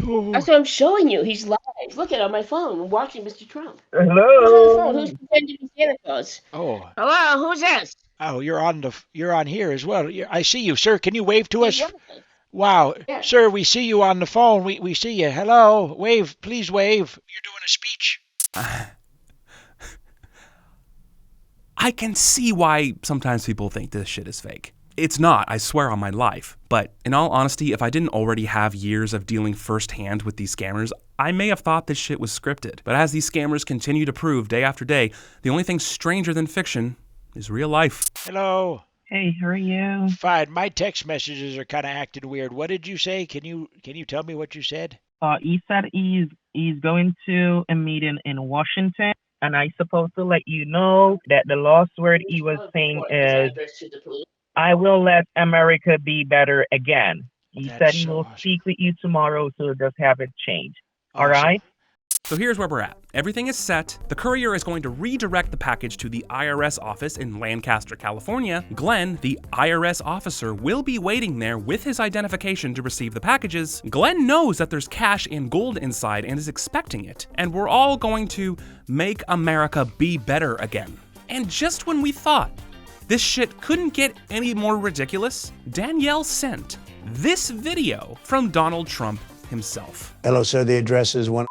Ooh. That's what I'm showing you. He's live. Look at it on my phone. I'm watching Mr. Trump. Hello. Who's on the phone? Who's pretending to be Santa Claus? Oh. Hello, who's this? Oh, you're on here as well. I see you, sir. Can you wave to us? Wow. Yeah. Sir, we see you on the phone. We see you. Hello. Wave. Please wave. You're doing a speech. I can see why sometimes people think this shit is fake. It's not, I swear on my life. But in all honesty, if I didn't already have years of dealing firsthand with these scammers, I may have thought this shit was scripted. But as these scammers continue to prove day after day, the only thing stranger than fiction is real life. Hello. Hey, how are you? Fine. My text messages are kind of acting weird. What did you say? Can you tell me what you said? He said he's going to a meeting in Washington. And I supposed to let you know that the last word he was saying is, I will let America be better again. He said he will speak with you tomorrow, so just have it changed. Awesome. All right? So here's where we're at. Everything is set. The courier is going to redirect the package to the IRS office in Lancaster, California. Glenn, the IRS officer, will be waiting there with his identification to receive the packages. Glenn knows that there's cash and gold inside and is expecting it. And we're all going to make America be better again. And just when we thought this shit couldn't get any more ridiculous, Danielle sent this video from Donald Trump himself. Hello, sir. The address is 1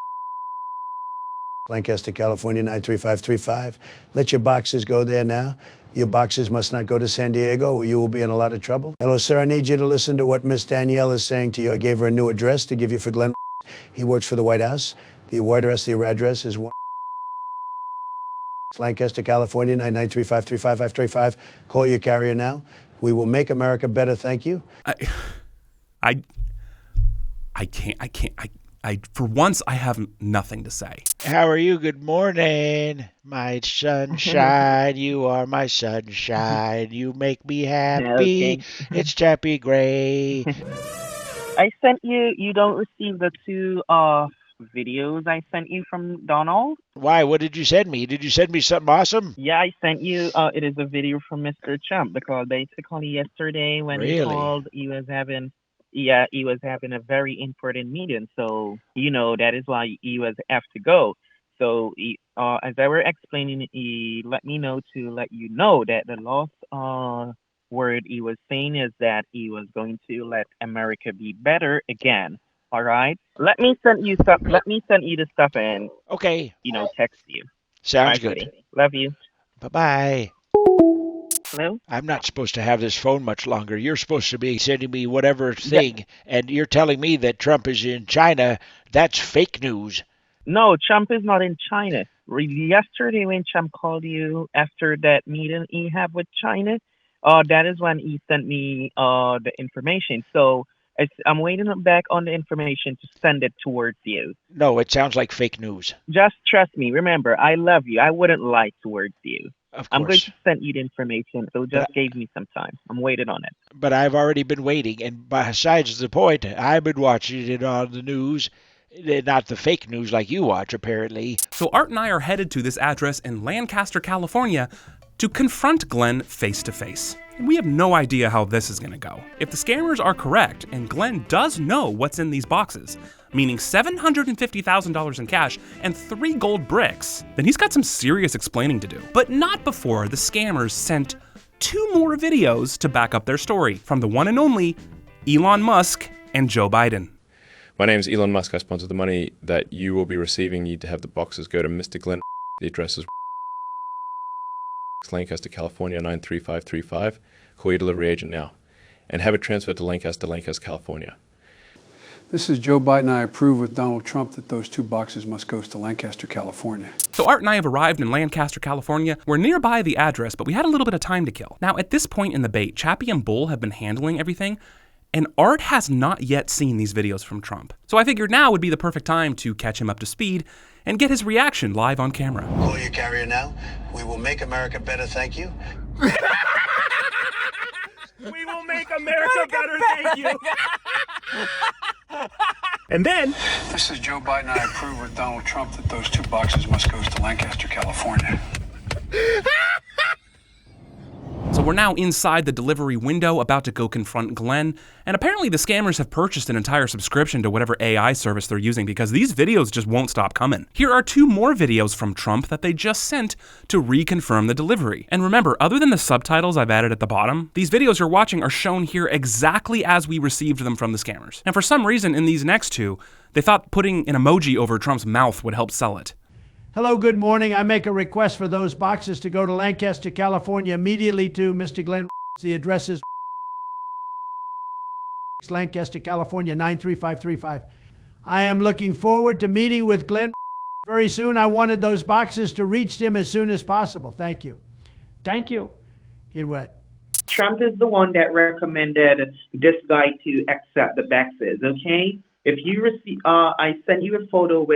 Lancaster, California, 93535. Let your boxes go there now. Your boxes must not go to San Diego, or you will be in a lot of trouble. Hello, sir. I need you to listen to what Miss Danielle is saying to you. I gave her a new address to give you for Glenn. He works for the White House. The address is Lancaster, California, 993535535. Call your carrier now. We will make America better. Thank you. For once, I have nothing to say. How are you? Good morning, my sunshine. You are my sunshine. You make me happy. Okay. It's Chappie Gray. I sent you. You don't receive the two videos I sent you from Donald. Why? What did you send me? Did you send me something awesome? Yeah, I sent you. It is a video from Mr. Trump because basically yesterday when he Really? called, he was having a very important meeting. So that is why he was have to go. So as I were explaining, he let me know to let you know that the last word he was saying is that he was going to let America be better again. All right. Let me send you stuff. Let me send you the stuff and Okay. text you. Sounds All right, good. buddy. Love you. Bye-bye. Hello? I'm not supposed to have this phone much longer. You're supposed to be sending me whatever thing, and you're telling me that Trump is in China. That's fake news. No, Trump is not in China. Yesterday when Trump called you after that meeting he had with China, that is when he sent me the information. So I'm waiting back on the information to send it towards you. No, it sounds like fake news. Just trust me. Remember, I love you. I wouldn't lie towards you. Of course. I'm going to send you the information, so just give me some time. I'm waiting on it. But I've already been waiting, and besides the point, I've been watching it on the news, not the fake news like you watch, apparently. So Art and I are headed to this address in Lancaster, California, to confront Glenn face to face. And we have no idea how this is gonna go. If the scammers are correct, and Glenn does know what's in these boxes, meaning $750,000 in cash and 3 gold bricks, then he's got some serious explaining to do. But not before the scammers sent 2 more videos to back up their story from the one and only Elon Musk and Joe Biden. My name is Elon Musk. I sponsor the money that you will be receiving. You need to have the boxes go to Mr. Glenn. The address is Lancaster, California, 93535. Call your delivery agent now and have it transferred to Lancaster, California. This is Joe Biden. I approve with Donald Trump that those 2 boxes must go to Lancaster, California. So Art and I have arrived in Lancaster, California. We're nearby the address, but we had a little bit of time to kill. Now, at this point in the bait, Chappie and Bull have been handling everything, and Art has not yet seen these videos from Trump. So I figured now would be the perfect time to catch him up to speed and get his reaction live on camera. Call your carrier now. We will make America better. Thank you. We will make America better, thank you. And then, This is Joe Biden. I approve with Donald Trump that those 2 boxes must go to Lancaster, California. So we're now inside the delivery window, about to go confront Glenn, and apparently the scammers have purchased an entire subscription to whatever AI service they're using because these videos just won't stop coming. Here are 2 more videos from Trump that they just sent to reconfirm the delivery. And remember, other than the subtitles I've added at the bottom, these videos you're watching are shown here exactly as we received them from the scammers. And for some reason, in these next 2, they thought putting an emoji over Trump's mouth would help sell it. Hello, good morning. I make a request for those boxes to go to Lancaster, California, immediately to Mr. Glenn. The address is Lancaster, California, 93535. I am looking forward to meeting with Glenn very soon. I wanted those boxes to reach him as soon as possible. Thank you. Thank you. Get what? Trump is the one that recommended this guy to accept the boxes. Okay, if you receive, I sent you a photo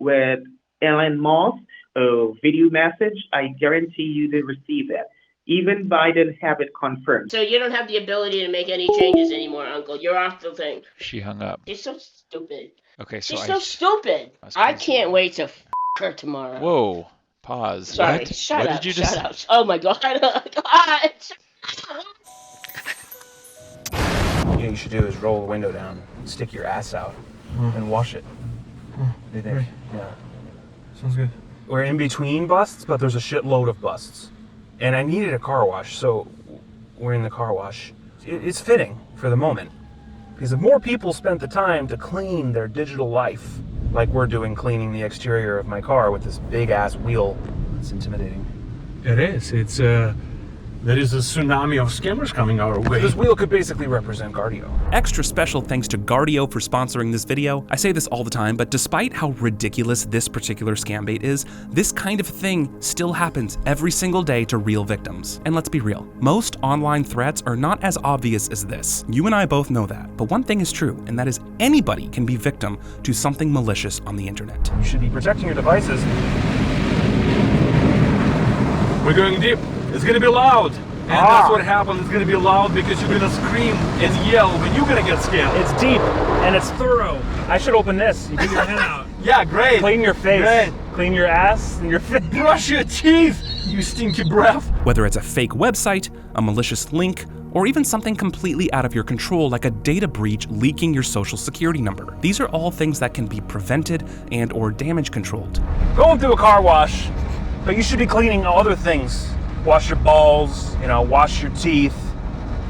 with Elon Musk, a video message. I guarantee you to receive that. Even Biden have it confirmed. So you don't have the ability to make any changes anymore, Uncle. You're off the thing. She hung up. She's so stupid. Okay, so She's so stupid. I can't wait to f her tomorrow. Whoa. Pause. Sorry. What? Shut What up. did you just Shut up. Oh my God. God. What you should do is roll the window down, stick your ass out, and wash it. What do you think? Right. Yeah. Sounds good. We're in between busts, but there's a shitload of busts. And I needed a car wash, so we're in the car wash. It's fitting for the moment, because if more people spent the time to clean their digital life, like we're doing, cleaning the exterior of my car with this big-ass wheel. It's intimidating. It is. It's there is a tsunami of scammers coming our way. This wheel could basically represent Guardio. Extra special thanks to Guardio for sponsoring this video. I say this all the time, but despite how ridiculous this particular scam bait is, this kind of thing still happens every single day to real victims. And let's be real, most online threats are not as obvious as this. You and I both know that. But one thing is true, and that is anybody can be victim to something malicious on the internet. You should be protecting your devices. We're going deep. It's gonna be loud. And that's what happens. It's gonna be loud because you're gonna scream and yell when you're gonna get scammed. It's deep and it's thorough. I should open this. You get your head out. Yeah, great. Clean your face. Great. Clean your ass and your face. Brush your teeth, you stinky breath. Whether it's a fake website, a malicious link, or even something completely out of your control like a data breach leaking your social security number. These are all things that can be prevented and or damage controlled. Going through a car wash, but you should be cleaning other things. Wash your balls, wash your teeth,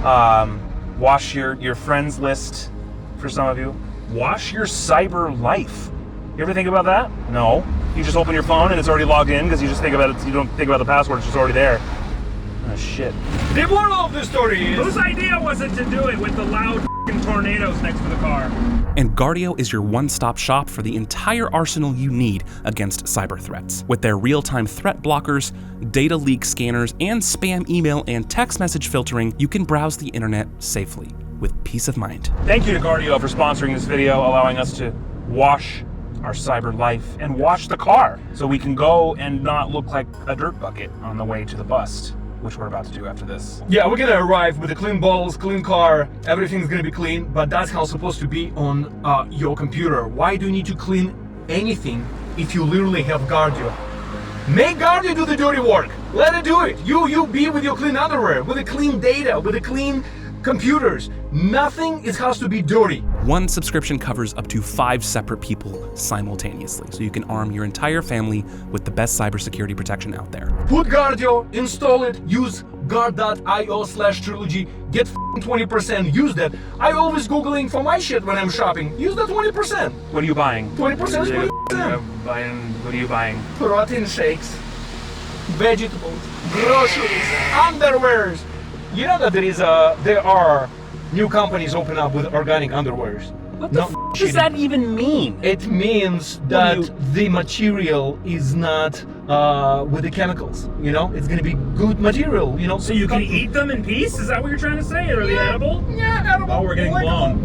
wash your friends list for some of you. Wash your cyber life. You ever think about that? No. You just open your phone and it's already logged in because you just think about it, you don't think about the password, it's just already there. Oh, shit. The moral of the story is... Whose idea was it to do it with the loud f***ing tornadoes next to the car? And Guardio is your one-stop shop for the entire arsenal you need against cyber threats. With their real-time threat blockers, data leak scanners, and spam email and text message filtering, you can browse the internet safely with peace of mind. Thank you to Guardio for sponsoring this video, allowing us to wash our cyber life and wash the car so we can go and not look like a dirt bucket on the way to the bust, which we're about to do after this. Yeah, we're gonna arrive with the clean balls, clean car, everything's gonna be clean, but that's how it's supposed to be on your computer. Why do you need to clean anything if you literally have Guardio? Make Guardio do the dirty work. Let it do it. You be with your clean underwear, with the clean data, with the clean computers. Nothing has to be dirty. One subscription covers up to 5 separate people simultaneously, so you can arm your entire family with the best cybersecurity protection out there. Put Guardio, install it, use guard.io/trilogy, get 20%, use that. I always Googling for my shit when I'm shopping. Use that 20%. What are you buying? 20% is 20%. What are you buying? Protein shakes, vegetables, groceries, underwears. You know that there are new companies open up with organic underwears. What the f does that even mean? It means that the material is not with the chemicals, It's gonna be good material, So you can eat them in peace? Is that what you're trying to say? Are they edible? Yeah, edible. Oh, we're getting blown.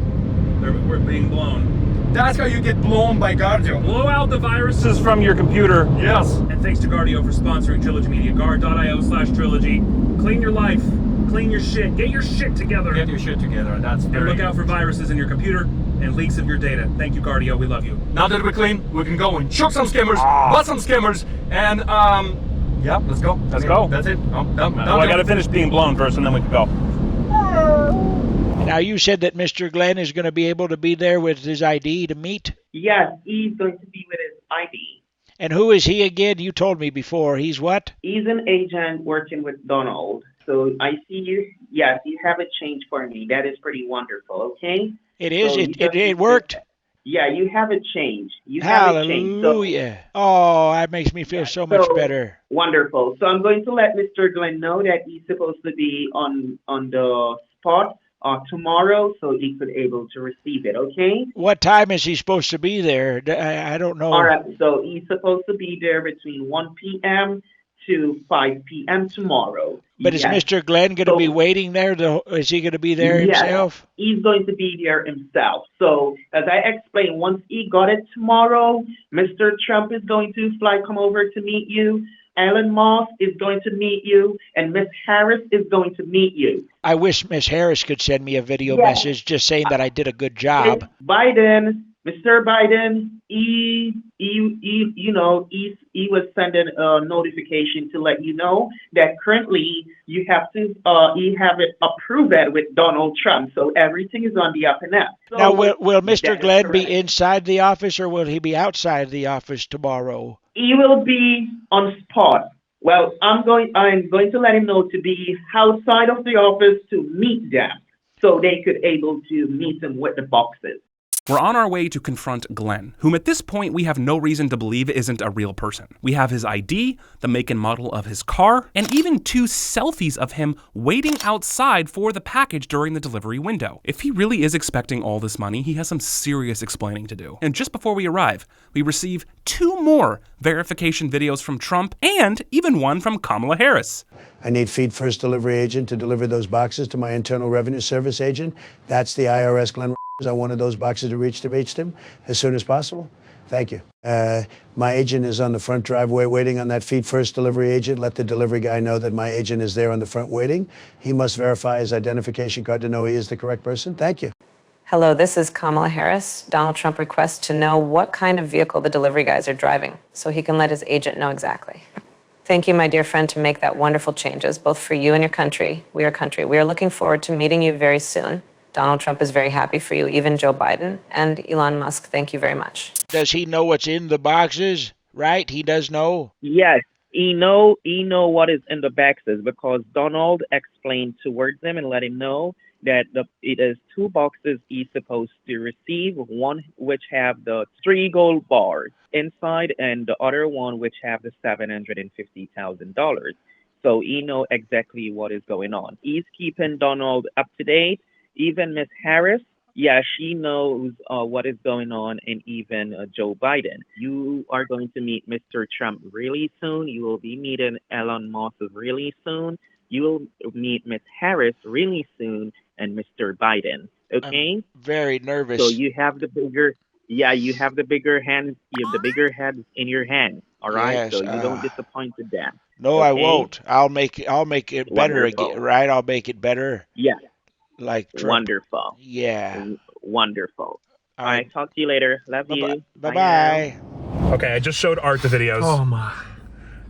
We're being blown. That's how you get blown by Guardio. Blow out the viruses from your computer. Yes. And thanks to Guardio for sponsoring Trilogy Media. Guard.io/trilogy. Clean your life. Clean your shit. Get your shit together. Get your shit together. And look out for viruses in your computer and leaks of your data. Thank you, Guardio. We love you. Now that we're clean, we can go and choke some scammers, bust some scammers, and yeah, let's go. Let's go. That's it. I gotta finish being blown first, and then we can go. Now, you said that Mr. Glenn is going to be able to be there with his ID to meet? Yes, he's going to be with his ID. And who is he again? You told me before. He's what? He's an agent working with Donald. So I see you. Yes, you have a change for me. That is pretty wonderful, okay? It is? So it worked? Yeah, you have a change. Hallelujah. Oh, that makes me feel so much better. Wonderful. So I'm going to let Mr. Glenn know that he's supposed to be on the spot tomorrow, so he could able to receive it, okay? What time is he supposed to be there? I don't know. All right, so he's supposed to be there between 1 p.m. to 5 p.m. tomorrow. But is Mr. Glenn going to be waiting there? Is he going to be there himself? He's going to be there himself. So, as I explained, once he got it tomorrow, Mr. Trump is going to come over to meet you. Elon Musk is going to meet you, and Miss Harris is going to meet you. I wish Miss Harris could send me a video message just saying that I did a good job. Mr. Biden, he was sending a notification to let you know that currently you have to have it approved with Donald Trump, so everything is on the up and up. So now, will Mr. Glenn be inside the office, or will he be outside the office tomorrow? He will be on spot. Well, I'm going to let him know to be outside of the office to meet them, so they could able to meet him with the boxes. We're on our way to confront Glenn, whom at this point we have no reason to believe isn't a real person. We have his ID, the make and model of his car, and even 2 selfies of him waiting outside for the package during the delivery window. If he really is expecting all this money, he has some serious explaining to do. And just before we arrive, we receive 2 more verification videos from Trump and even one from Kamala Harris. I need feed first delivery agent to deliver those boxes to my Internal Revenue Service agent. That's the IRS, Glenn. I wanted those boxes to reach him as soon as possible. Thank you. My agent is on the front driveway waiting on that feed first delivery agent. Let the delivery guy know that my agent is there on the front waiting. He must verify his identification card to know he is the correct person. Thank you. Hello, this is Kamala Harris. Donald Trump requests to know what kind of vehicle the delivery guys are driving so he can let his agent know exactly. Thank you, my dear friend, to make that wonderful changes, both for you and your country. We are looking forward to meeting you very soon. Donald Trump is very happy for you, even Joe Biden. And Elon Musk, thank you very much. Does he know what's in the boxes? Right? He does know? Yes, he know what is in the boxes because Donald explained towards him and let him know that it is 2 boxes he's supposed to receive, one which have the 3 gold bars inside and the other one which have the $750,000. So he know exactly what is going on. He's keeping Donald up to date. Even Miss Harris, yeah, she knows what is going on, and even Joe Biden. You are going to meet Mr. Trump really soon. You will be meeting Elon Musk really soon. You will meet Miss Harris really soon, and Mr. Biden. Okay? I'm very nervous. So you have the bigger, you have the bigger hands. You have the bigger heads in your hands. All right. Yes, so you don't disappoint them. No, okay? I won't. I'll make it better Wonderful. again. Right? I'll make it better. Yeah. Like Trump. Wonderful. Yeah. Wonderful. All right. Talk to you later. Love you. Bye-bye. Okay, I just showed Art the videos. Oh my.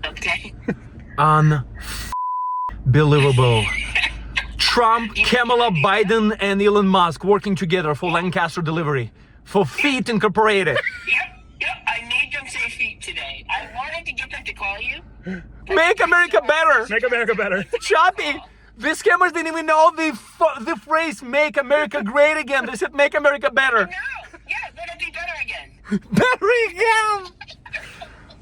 Okay. Unbelievable. Trump, Kamala, Biden, and Elon Musk working together for Lancaster delivery. For Feet Incorporated. Yep, I made them say feet today. I wanted to get them to call you. Make America better. Make America better. Choppy. These scammers didn't even know the phrase "Make America Great Again." They said "Make America Better." No, yeah, it'll be better again. Better again.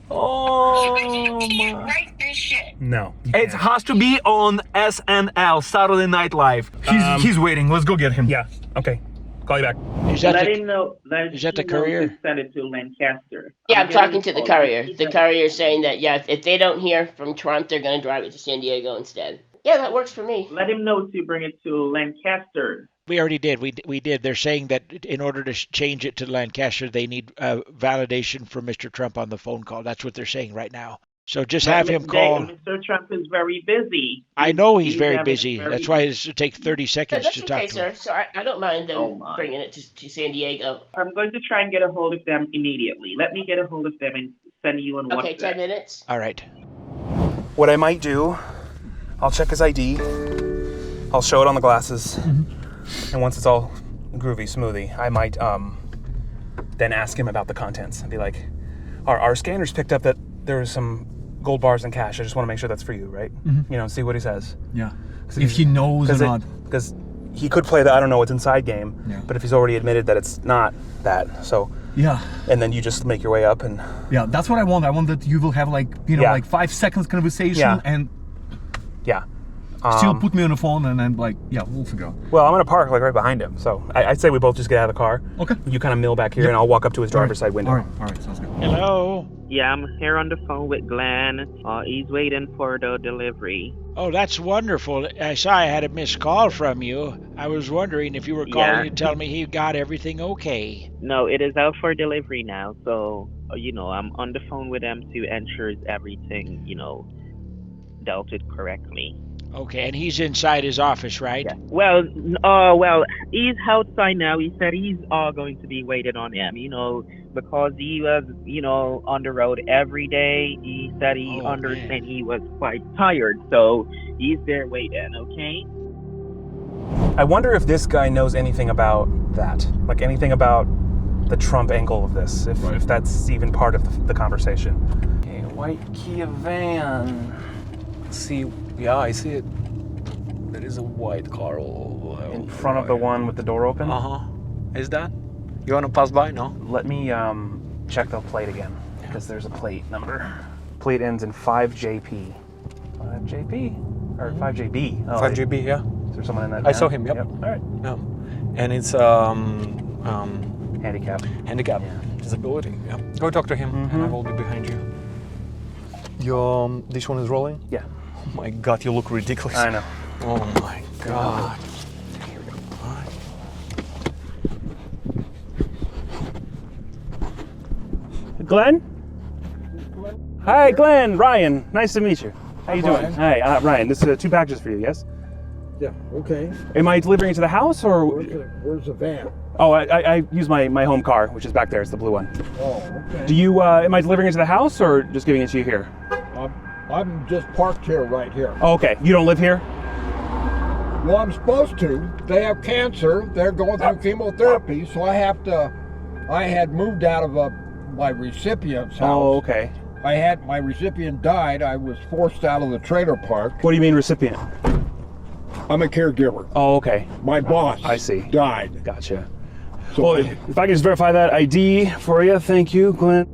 Oh Can't my. write this shit. No. It has to be on SNL, Saturday Night Live. He's waiting. Let's go get him. Yeah. Okay. Call you back. Is that Let the, him know. is that the courier? Send it to Lancaster. Yeah, I'm talking to the courier. The courier is saying that, yeah, if they don't hear from Trump, they're going to drive it to San Diego instead. Yeah, that works for me. Let him know to bring it to Lancaster. We already did. We did. They're saying that in order to change it to Lancaster, they need validation from Mr. Trump on the phone call. That's what they're saying right now. So just have him call. Mr. Trump is very busy. I know he's very busy. That's why it's to take 30 seconds That's to okay, talk to him. sir. So I don't mind them bringing it to San Diego. I'm going to try and get a hold of them immediately. Let me get a hold of them and send you on WhatsApp. Okay, 10 minutes. All right. What I might do, I'll check his ID. I'll show it on the glasses. And once it's all groovy, smoothie, I might then ask him about the contents and be like, our scanners picked up that there was some gold bars and cash. I just want to make sure that's for you, right? You know, see what he says. Yeah. If he knows or not. Because he could play the I don't know what's inside game, but if he's already admitted that it's not that, so. Yeah. And then you just make your way up and. Yeah, that's what I want. I want that you will have like 5 seconds conversation and. Yeah. Still put me on the phone and then we'll figure out. Well, I'm gonna park like right behind him, so I'd say we both just get out of the car. Okay. You kind of mill back here, and I'll walk up to his driver's side window. All right, sounds good. Hello. Yeah, I'm here on the phone with Glenn. He's waiting for the delivery. Oh, that's wonderful. I saw I had a missed call from you. I was wondering if you were calling to tell me he got everything okay. No, it is out for delivery now. So, I'm on the phone with him to ensure everything, dealt with correctly. Okay, and he's inside his office, right? Yeah. Well, he's outside now. He said he's going to be waiting on him, because he was, on the road every day. He said he understand he was quite tired, so he's there waiting, okay? I wonder if this guy knows anything about that, like anything about the Trump angle of this, if that's even part of the conversation. Okay, white Kia van. Let's see. Yeah, I see it. There is a white car in front of the one with the door open. Is that? You want to pass by? No. Let me check the plate again, because there's a plate number. Plate ends in 5JP. 5JP? Or 5JB. Oh, 5JB, yeah. Is there someone in that I van? saw him, yep. All right. Yeah. And it's handicap. Handicap. Disability, yeah. Go talk to him, and I will be behind you. This one is rolling? Yeah. Oh my God, you look ridiculous. I know. Oh my God. Glenn? Hi, Glenn. Ryan. Nice to meet you. How you doing? Ryan. Hi, Ryan. This is 2 packages for you, yes? Yeah, okay. Am I delivering it to the house, or? Where's the van? Oh, I use my home car, which is back there. It's the blue one. Oh, okay. Do you, am I delivering it to the house, or just giving it to you here? I'm just parked here, right here. Oh, okay. You don't live here? Well, I'm supposed to. They have cancer. They're going through chemotherapy, so I had moved out of my recipient's house. Oh, okay. My recipient died. I was forced out of the trailer park. What do you mean recipient? I'm a caregiver. Oh, okay. My boss I see. died. Gotcha. So well, if I can just verify that ID for you, thank you, Glenn.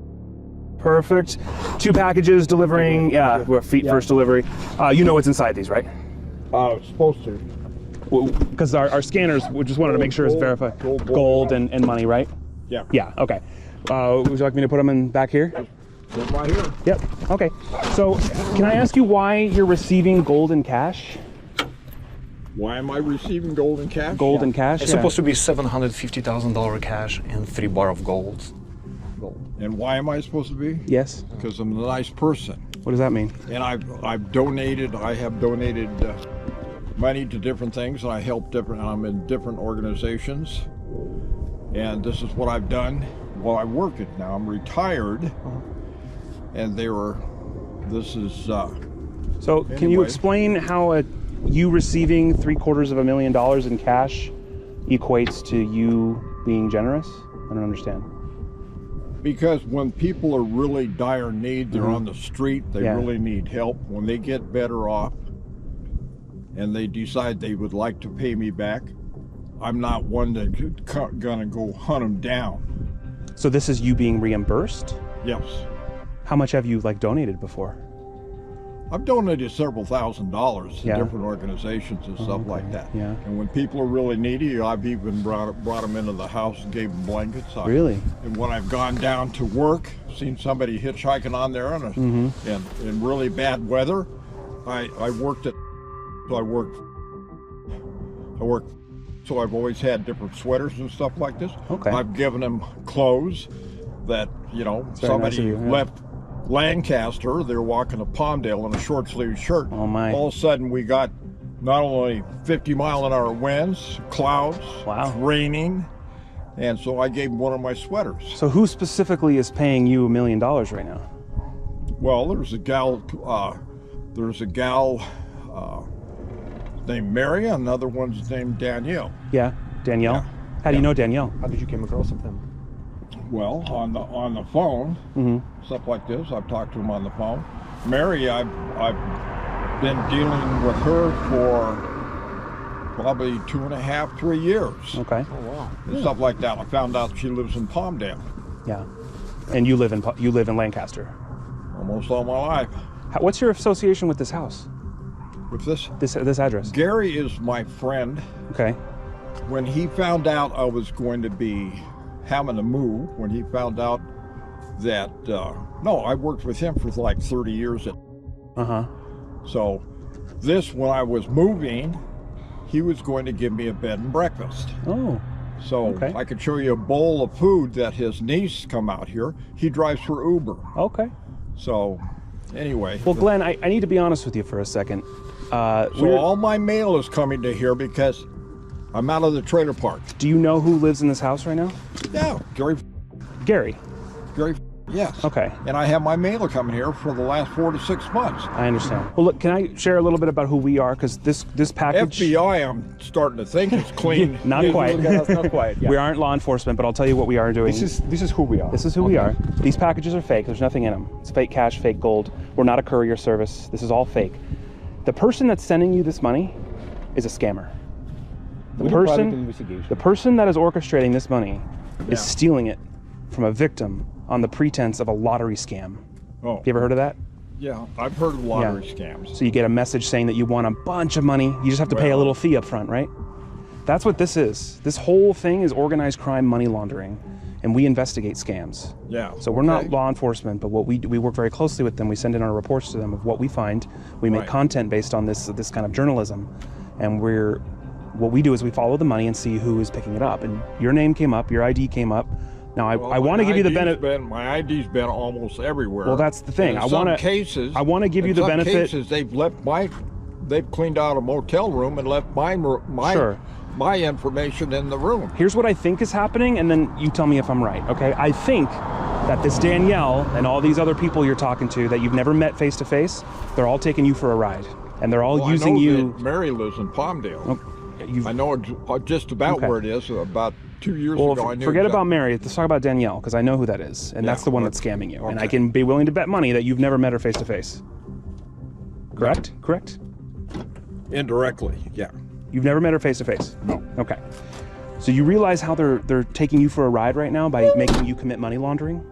Perfect. 2 packages delivering, we're feet first delivery. You know what's inside these, right? Supposed to. Because our scanners, we just wanted to make sure it's verified. Gold and money, right? Yeah. Yeah, okay. Would you like me to put them in back here? They're right here. Yep, okay. So, can I ask you why you're receiving gold and cash? Why am I receiving gold and cash? Gold and cash? It's supposed to be $750,000 cash and 3 bar of gold. And why am I supposed to be? Yes. Because I'm a nice person. What does that mean? And I have donated money to different things, and I'm in different organizations. And this is what I've done while I work it now. I'm retired, and So can you explain how you receiving $750,000 in cash equates to you being generous? I don't understand. Because when people are really dire need, they're on the street, they really need help. When they get better off and they decide they would like to pay me back, I'm not one that's gonna go hunt them down. So this is you being reimbursed? Yes. How much have you donated before? I've donated several $1,000s to different organizations and stuff like that. Yeah. And when people are really needy, I've even brought them into the house and gave them blankets. Really? And when I've gone down to work, seen somebody hitchhiking on there in really bad weather, I worked. So I've always had different sweaters and stuff like this. Okay. I've given them clothes that somebody left. Lancaster, they're walking to Palmdale in a short sleeve shirt. Oh my. All of a sudden we got not only 50-mile-an-hour winds, clouds, it's raining, and so I gave them one of my sweaters. So who specifically is paying you $1 million right now? Well, there's a gal named Mary, another one's named Danielle. Yeah, Danielle. Yeah. How do you know Danielle? How did you come across them? Well, on the phone, stuff like this. I've talked to him on the phone. Mary, I've been dealing with her for probably 2.5, 3 years. Okay. Oh wow. And stuff like that. I found out she lives in Palmdale. Yeah. And you live in Lancaster. Almost all my life. What's your association with this house? With this address? Gary is my friend. Okay. When he found out I was going to be having to move, when he found out that I worked with him for like 30 years. So when I was moving, he was going to give me a bed and breakfast. Oh. So I could show you a bowl of food that his niece come out here. He drives for Uber. Okay. So anyway. Well, Glenn, I need to be honest with you for a second. So all my mail is coming to here because I'm out of the trailer park. Do you know who lives in this house right now? Yeah, Gary. Gary, yes. Okay. And I have my mail coming here for the last 4 to 6 months. I understand. Well, look, can I share a little bit about who we are? Because this package... FBI, I'm starting to think it's clean. Not quite. Not quite. Yeah. We aren't law enforcement, but I'll tell you what we are doing. This is who we are. This is who we are. These packages are fake. There's nothing in them. It's fake cash, fake gold. We're not a courier service. This is all fake. The person that's sending you this money is a scammer. The person that is orchestrating this money is stealing it from a victim on the pretense of a lottery scam. Oh. You ever heard of that? Yeah, I've heard of lottery scams. So you get a message saying that you won a bunch of money. You just have to pay a little fee up front, right? That's what this is. This whole thing is organized crime money laundering, and we investigate scams. Yeah. So we're not law enforcement, but what we do, we work very closely with them. We send in our reports to them of what we find. We make content based on this kind of journalism, and what we do is we follow the money and see who is picking it up. And your name came up, your ID came up. Now I want to give you the benefit. My ID's been almost everywhere. Well, that's the thing. In some cases, give you the benefit. In some cases, they've cleaned out a motel room and left my information in the room. Here's what I think is happening, and then you tell me if I'm right, okay? I think that this Danielle and all these other people you're talking to that you've never met face to face, they're all taking you for a ride, and they're all using you. Mary lives in Palmdale. I know just about where it is. About 2 years ago, I knew. Forget about Mary. Let's talk about Danielle, because I know who that is, and that's the one that's scamming you. And I can be willing to bet money that you've never met her face to face. Correct? Correct? Indirectly, yeah. You've never met her face to face? No. Okay. So you realize how they're taking you for a ride right now by making you commit money laundering,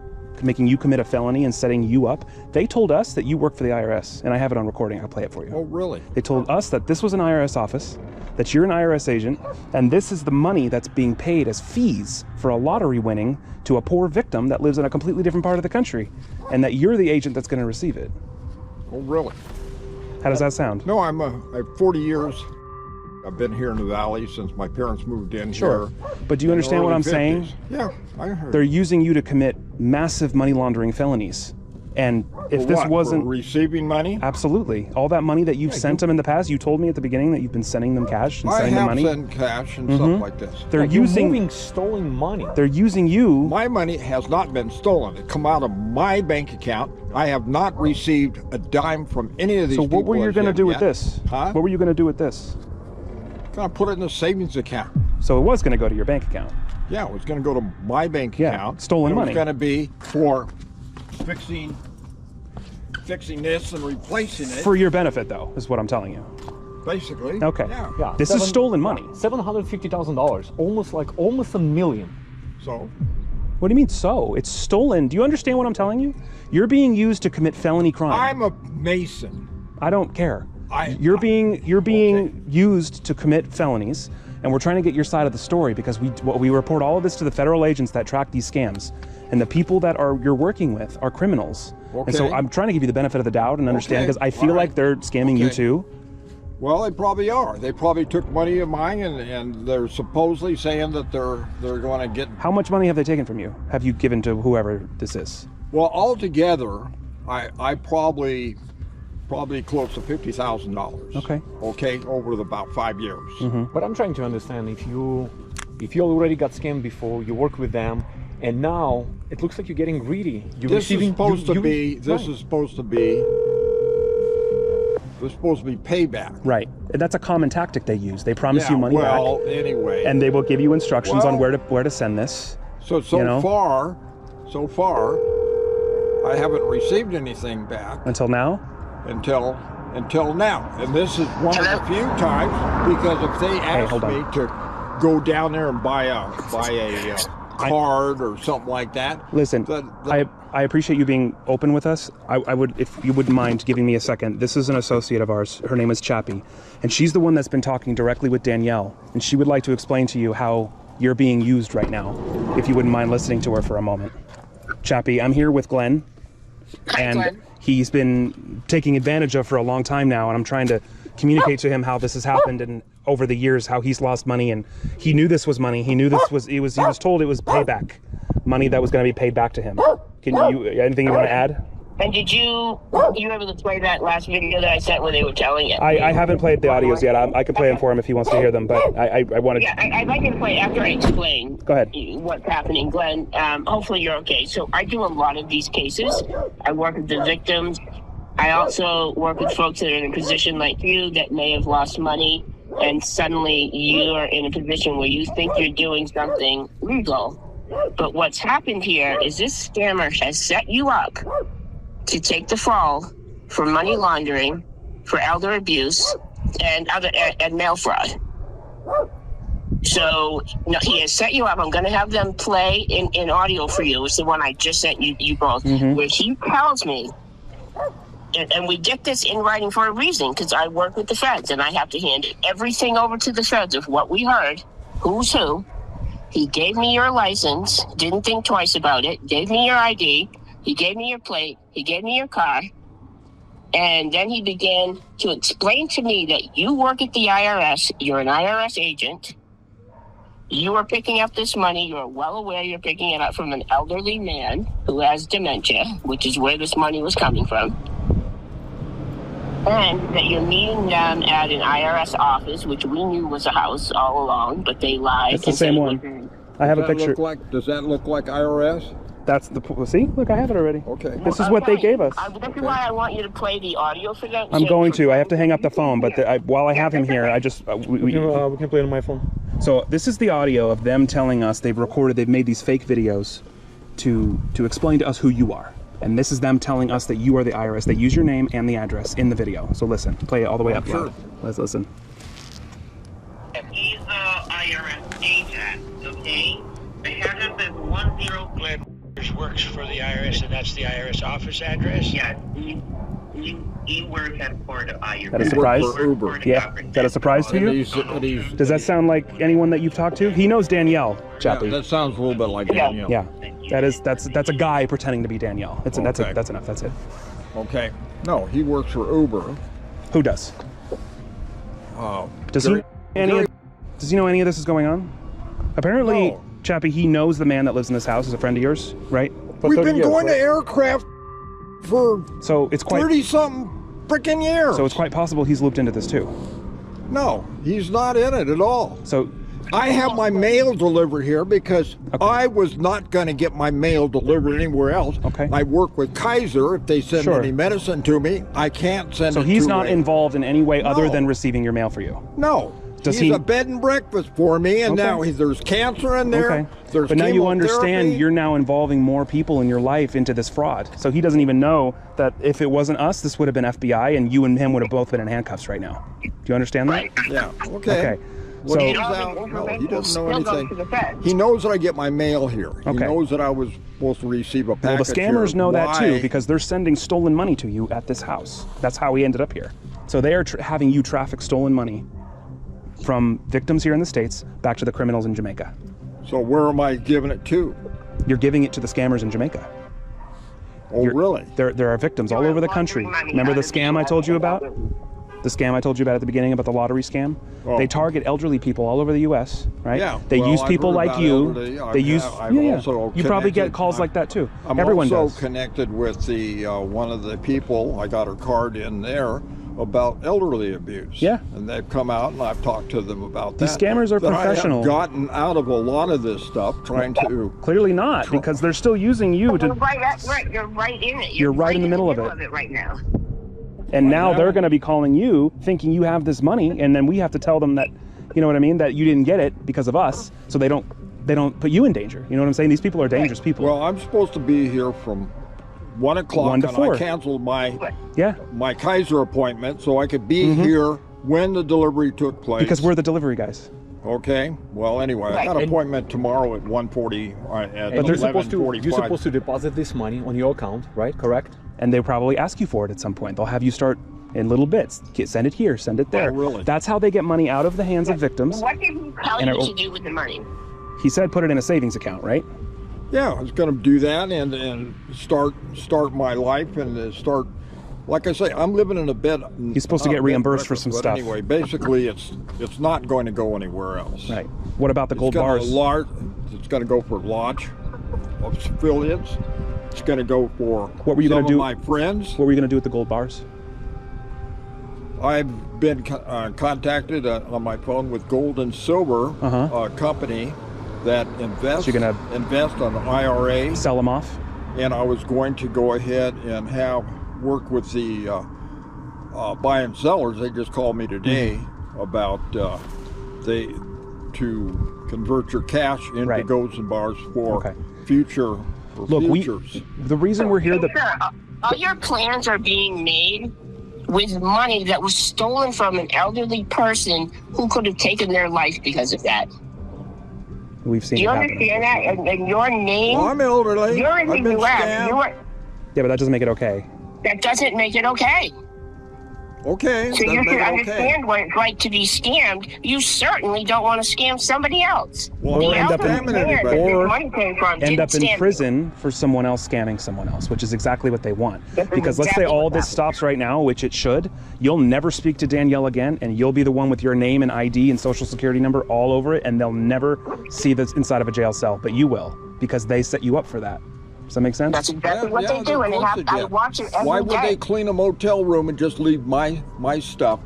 making you commit a felony and setting you up. They told us that you work for the IRS, and I have it on recording. I'll play it for you. Oh, really? They told us that this was an IRS office, that you're an IRS agent, and this is the money that's being paid as fees for a lottery winning to a poor victim that lives in a completely different part of the country, and that you're the agent that's going to receive it. Oh, really? How does that sound? No, I'm 40 years. I've been here in the Valley since my parents moved in here. But do you understand what I'm saying? Yeah, I heard. They're using you to commit massive money laundering felonies. And if this wasn't... For receiving money? Absolutely. All that money that you've sent them in the past, you told me at the beginning that you've been sending them cash and sending them money. I have sent cash and stuff like this. They're using... moving stolen money. They're using you... My money has not been stolen. It come out of my bank account. I have not received a dime from any of these people. So what were you going to do with this? Huh? What were you going to do with this? Going to put it in a savings account. So it was going to go to your bank account? Yeah, it was going to go to my bank account. Stolen money. It was going to be for fixing this and replacing it. For your benefit, though, is what I'm telling you. Basically. Okay. Yeah. This is stolen money. $750,000, almost $1 million. So? What do you mean so? It's stolen. Do you understand what I'm telling you? You're being used to commit felony crime. I'm a Mason. I don't care. You're being used to commit felonies, and we're trying to get your side of the story because we report all of this to the federal agents that track these scams, and the people that you're working with are criminals. Okay. And so I'm trying to give you the benefit of the doubt and understand because I feel like they're scamming you too. Well, they probably are. They probably took money of mine, and they're supposedly saying that they're going to get. How much money have they taken from you? Have you given to whoever this is? Well, altogether, I probably close to $50,000. Okay, over about 5 years. But I'm trying to understand if you already got scammed before, you work with them, and now it looks like you're getting greedy. This is supposed to be payback. Right, and that's a common tactic they use. They promise you money back. Well, anyway. And they will give you instructions on where to send this. So far, I haven't received anything back. Until now? Until now. And this is one of the few times, because if they ask me to go down there and buy a card or something like that. Listen, I appreciate you being open with us. I would, if you wouldn't mind giving me a second. This is an associate of ours. Her name is Chappie, and she's the one that's been talking directly with Danielle, and she would like to explain to you how you're being used right now, if you wouldn't mind listening to her for a moment. Chappie, I'm here with Glenn, and he's been taking advantage of for a long time now, and I'm trying to communicate to him how this has happened and over the years how he's lost money, and he knew this was money. He knew this was he was told it was payback money that was going to be paid back to him. Can you anything you want to add? And did you able to play that last video that I sent where they were telling it? I haven't played the audios yet. I can play them for him if he wants to hear them, but I wanted. Yeah, I'd like you to play after I explain. Go ahead. What's happening, Glenn. Hopefully you're okay. So I do a lot of these cases. I work with the victims. I also work with folks that are in a position like you that may have lost money, and suddenly you're in a position where you think you're doing something legal. But what's happened here is this scammer has set you up to take the fall for money laundering, for elder abuse, and mail fraud. So no, he has set you up. I'm going to have them play in audio for you. It's the one I just sent you both, where he tells me, and we get this in writing for a reason, because I work with the feds, and I have to hand everything over to the feds of what we heard, who's who. He gave me your license, didn't think twice about it, gave me your ID, he gave me your plate, he gave me your car, and then he began to explain to me that you work at the IRS, you're an IRS agent, you are picking up this money, you're well aware you're picking it up from an elderly man who has dementia, which is where this money was coming from, and that you're meeting them at an IRS office, which we knew was a house all along, but they lied. It's the same one. I have a picture. Does that look like IRS? That's the, see? Look, I have it already. Okay. This is what they gave us. This is why I want you to play the audio for them. I'm going to. I have to hang up the phone, but while I have him here, I just... we can play it on my phone. So this is the audio of them telling us they've made these fake videos to explain to us who you are. And this is them telling us that you are the IRS. They use your name and the address in the video. So listen, play it all the way up loud. Let's listen. He's the IRS agent, okay? The address is 10... Glenn works for the IRS, and that's the IRS office address? Yes, he works for the IRS. That a surprise? Yeah. Is that a surprise to you? Does that sound like anyone that you've talked to? He knows Danielle, Chappie. Yeah, that sounds a little bit like Danielle. Yeah. That's a guy pretending to be Danielle. That's enough. That's it. Okay. No, he works for Uber. Who does? Does he know any of this is going on? Apparently, No. Chappie, he knows the man that lives in this house is a friend of yours, right? We've been going to aircraft for so it's quite 30-something freaking years. So it's quite possible he's looped into this too. No, he's not in it at all. So I have my mail delivered here because I was not going to get my mail delivered anywhere else. Okay. I work with Kaiser. If they send any medicine to me, I can't send it to So he's not involved in any way other than receiving your mail for you? No. He's a bed and breakfast for me, and now there's cancer in there. Okay. There's but now you understand chemotherapy. you're now involving more people in your life into this fraud. So he doesn't even know that if it wasn't us, this would have been FBI, and you and him would have both been in handcuffs right now. Do you understand that? Yeah. Okay. So he doesn't know anything. He knows that I get my mail here. He knows that I was supposed to receive a package. Well, the scammers here. know that too Why? because they're sending stolen money to you at this house. That's how we ended up here. So they are having you traffic stolen money from victims here in the States back to the criminals in Jamaica. So where am I giving it to? You're giving it to the scammers in Jamaica. Oh, really? There are victims all over the country. Remember the scam I told you about? The scam I told you about at the beginning about the lottery scam? Oh. They target elderly people all over the U.S., right? Yeah. They well, use I've people heard like about you. elderly. They Also You probably get connected- calls like that too. I'm Everyone also does. connected with the one of the people. I got her card in there about elderly abuse. Yeah. And they've come out, and I've talked to them about These that. scammers are That professional. I have gotten out of a lot of this stuff trying to. Clearly not, because they're still using you to. You're right in it. You're right in the middle of it right now. And now they're going to be calling you, thinking you have this money, and then we have to tell them that, you know what I mean, that you didn't get it because of us, so they don't put you in danger. You know what I'm saying? These people are dangerous people. Well, I'm supposed to be here from 1 o'clock, 1 to and 4. I canceled my Kaiser appointment so I could be here when the delivery took place. Because we're the delivery guys. Okay. Well, anyway, I got an appointment tomorrow at 1:40 at 11:45. You're supposed to deposit this money on your account, right? Correct? And they'll probably ask you for it at some point. They'll have you start in little bits. Send it here, send it there. Oh, really? That's how they get money out of the hands of victims. What did he tell you to do with the money? He said put it in a savings account, right? Yeah, I was going to do that and start my life and start. Like I say, I'm living in a bed. He's supposed to get reimbursed for some but stuff. Anyway, basically, it's not going to go anywhere else. Right. What about the gold bars? It's going to go for Lodge affiliates. It's going to go for What were you going to do? my friends. What were you going to do with the gold bars? I've been contacted on my phone with Gold and Silver, a company that invests invest on the IRA. Sell them off. And I was going to go ahead and work with the buy and sellers. They just called me today about to convert your cash into golds and bars for future. Look, the reason we're here. All your plans are being made with money that was stolen from an elderly person who could have taken their life because of that. We've seen Do you it happen. understand that? And your name? Well, I'm elderly. You're in I've the been U.S. scammed. Yeah, but that doesn't make it okay. That doesn't make it okay. Okay. So you doesn't should make it understand what it's like to be scammed. You certainly don't want to scam somebody else. Well, The Or end up elderly in, man that this or money came from end didn't up in scam you. prison for someone else scamming someone else, which is exactly what they want. This is Because let's say exactly all what this happened. stops right now, which it should, you'll never speak to Danielle again, and you'll be the one with your name and ID and social security number all over it, and they'll never see this inside of a jail cell, but you will, because they set you up for that. Does that make sense? That's exactly what they do, and they have, I watch it every day. Why would they clean a motel room and just leave my stuff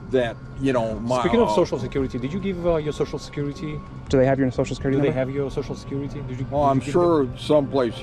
that, you know, my... Speaking of social security, did you give your social security? Do they have your social security Do number? they have your social security? Did you, Oh, did I'm you give sure someplace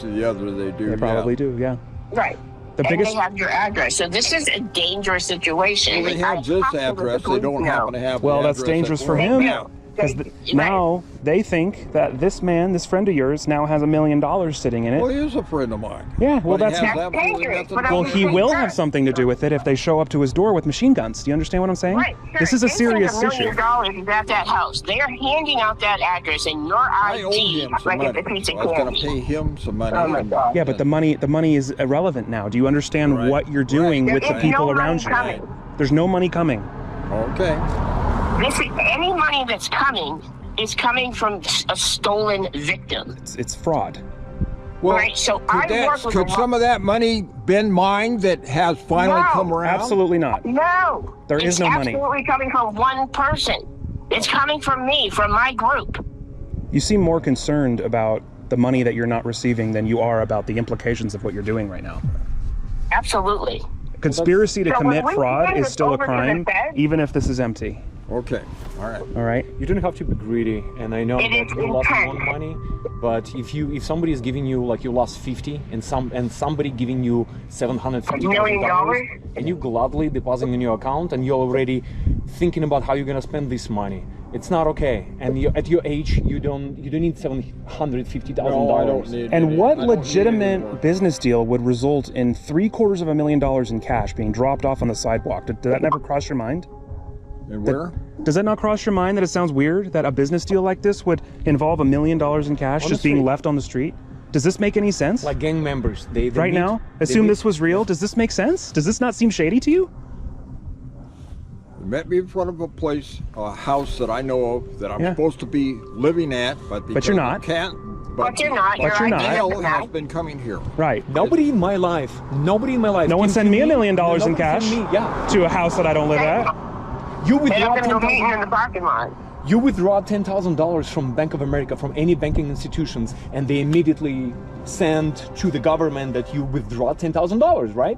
or the other they do. They probably do, yeah. Right. The and biggest... they have your address. So this is a dangerous situation. Well, they have this address. They don't happen to have Well, the that's address dangerous that for we're him. at. Because now they think that this man, this friend of yours, now has $1 million sitting in it. Well, he is a friend of mine. Yeah, well, But he that's has absolutely nothing to do well, with he it. will have something to do with it if they show up to his door with machine guns. Do you understand what I'm saying? Right, sure. This is a They serious think issue. $1 million is at that house. They are handing out that address and your I owe ID him some like it's money. a piece of I was going to candy. pay him some money. Oh my God. Yeah, but the money is irrelevant now. Do you understand what you're doing with the There is people no around money you? coming. There's no money coming. Okay. Any money that's coming is coming from a stolen victim. It's fraud. Well, right, so I work with could some of that money been mine that has finally come around? Absolutely not. No. There is no money. It's absolutely coming from one person. It's coming from me, from my group. You seem more concerned about the money that you're not receiving than you are about the implications of what you're doing right now. Absolutely. Conspiracy to So commit when we fraud send is this still a over to the crime, Fed- even if this is empty. Okay. All right. All right. You don't have to be greedy, and I know It that is you lost intent. more money. But if somebody is giving you, like, you lost 50, and somebody giving you $750,000, $1 and you gladly depositing in your account, and you're already thinking about how you're gonna spend this money, it's not okay. And at your age, you don't need $750,000. No, I don't need And any- what I don't need any more. legitimate business deal would result in $750,000 in cash being dropped off on the sidewalk? Did that never cross your mind? And where? Does that not cross your mind that it sounds weird that a business deal like this would involve $1 million in cash just being Honestly- left on the street? Does this make any sense? Like gang members, they Right meet- now, they assume meet- this was real. Does this make sense? Does this not seem shady to you? You met me in front of a house that I know of that I'm Yeah. supposed to be living at, but because you're not. I can't. But you're not. But you're not. Hell has been coming here. Right. Nobody in my life. No one came sent to me $1 million in nobody cash sent me- yeah. to a house that I don't live at. You They withdraw have them meeting in $10,000. the parking lot. You withdraw $10,000 from Bank of America, from any banking institutions, and they immediately send to the government that you withdraw $10,000, right?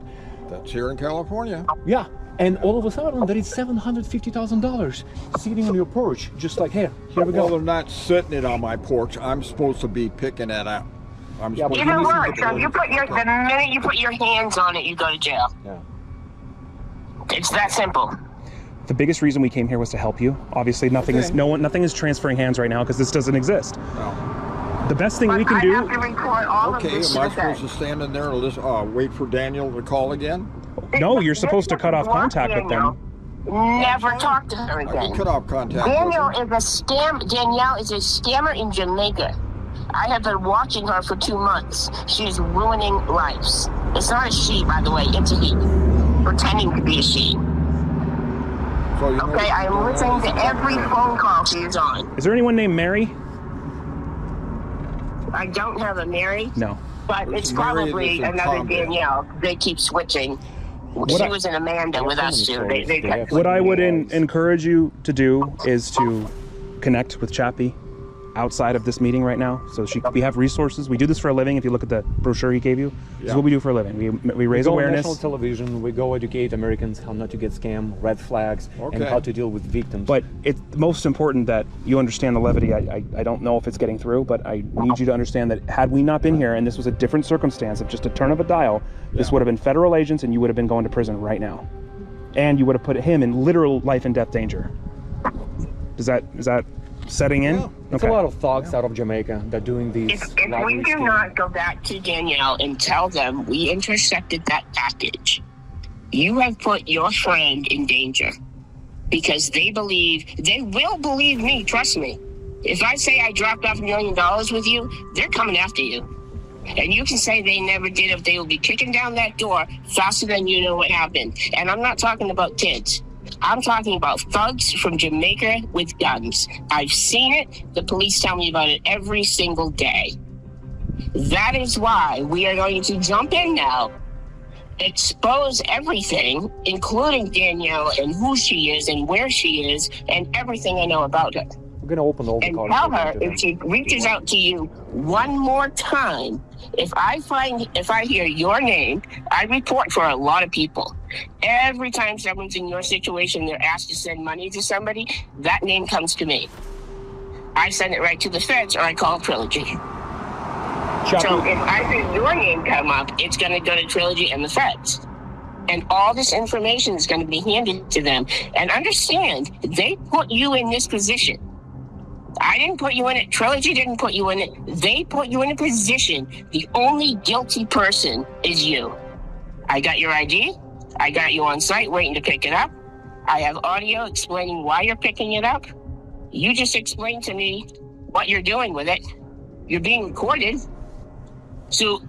That's here in California. Yeah. And all of a sudden, there is $750,000 sitting on your porch, just like, here we Well, go. they're not sitting it on my porch. I'm supposed to be picking it up. I'm Yeah, supposed Even to be worse, picking so it you up. put the minute you put your hands on it, you go to jail. Yeah. It's that simple. The biggest reason we came here was to help you. Obviously, nothing is transferring hands right now because this doesn't exist. No. The best thing we can I do. have to report all Okay, of this am I to the Fed. supposed to stand in there and listen, wait for Daniel to call again? No, you're supposed to cut off contact with them. Never talk to her I again. can cut off contact Danielle with him. is a scam. Danielle is a scammer in Jamaica. I have been watching her for 2 months. She's ruining lives. It's not a she, by the way. It's a he. Pretending to be a she. So you know Okay, I am listening to every phone call she is on. Is there anyone named Mary? I don't have a Mary, No. but There's it's Mary probably that's in another combat. Danielle. They keep switching. She was an Amanda with us too. They kept What I would encourage you to do is to connect with Chappie outside of this meeting right now. So we have resources. We do this for a living. If you look at the brochure he gave you, this is what we do for a living. We raise We go on awareness. national television, we go educate Americans how not to get scammed, red flags, and Okay. how to deal with victims. But it's most important that you understand the levity. I don't know if it's getting through, but I need you to understand that had we not been here and this was a different circumstance of just a turn of a dial, this would have been federal agents and you would have been going to prison right now. And you would have put him in literal life and death danger. Is that setting in? It's a lot of thugs out of Jamaica that are doing these If we lottery do schemes. not go back to Danielle and tell them we intercepted that package, You have put your friend in danger because they will believe me, trust me. If I say I dropped off $1 million with you, they're coming after you. And you can say they never did if they will be kicking down that door faster than you know what happened. And I'm not talking about kids. I'm talking about thugs from Jamaica with guns. I've seen it. The police tell me about it every single day. That is why we are going to jump in now, expose everything, including Danielle and who she is and where she is and everything I know about her. We're going to open all the And cards. tell her if she reaches out to you one more time, if I hear your name, I report for a lot of people. Every time someone's in your situation, they're asked to send money to somebody, that name comes to me. I send it right to the feds or I call Trilogy. So if I hear your name come up, it's going to go to Trilogy and the feds. And all this information is going to be handed to them. And understand, they put you in this position. I didn't put you in it. Trilogy didn't put you in it. They put you in a position. The only guilty person is you. I got your ID. I got you on site waiting to pick it up. I have audio explaining why you're picking it up. You just explained to me what you're doing with it. You're being recorded. So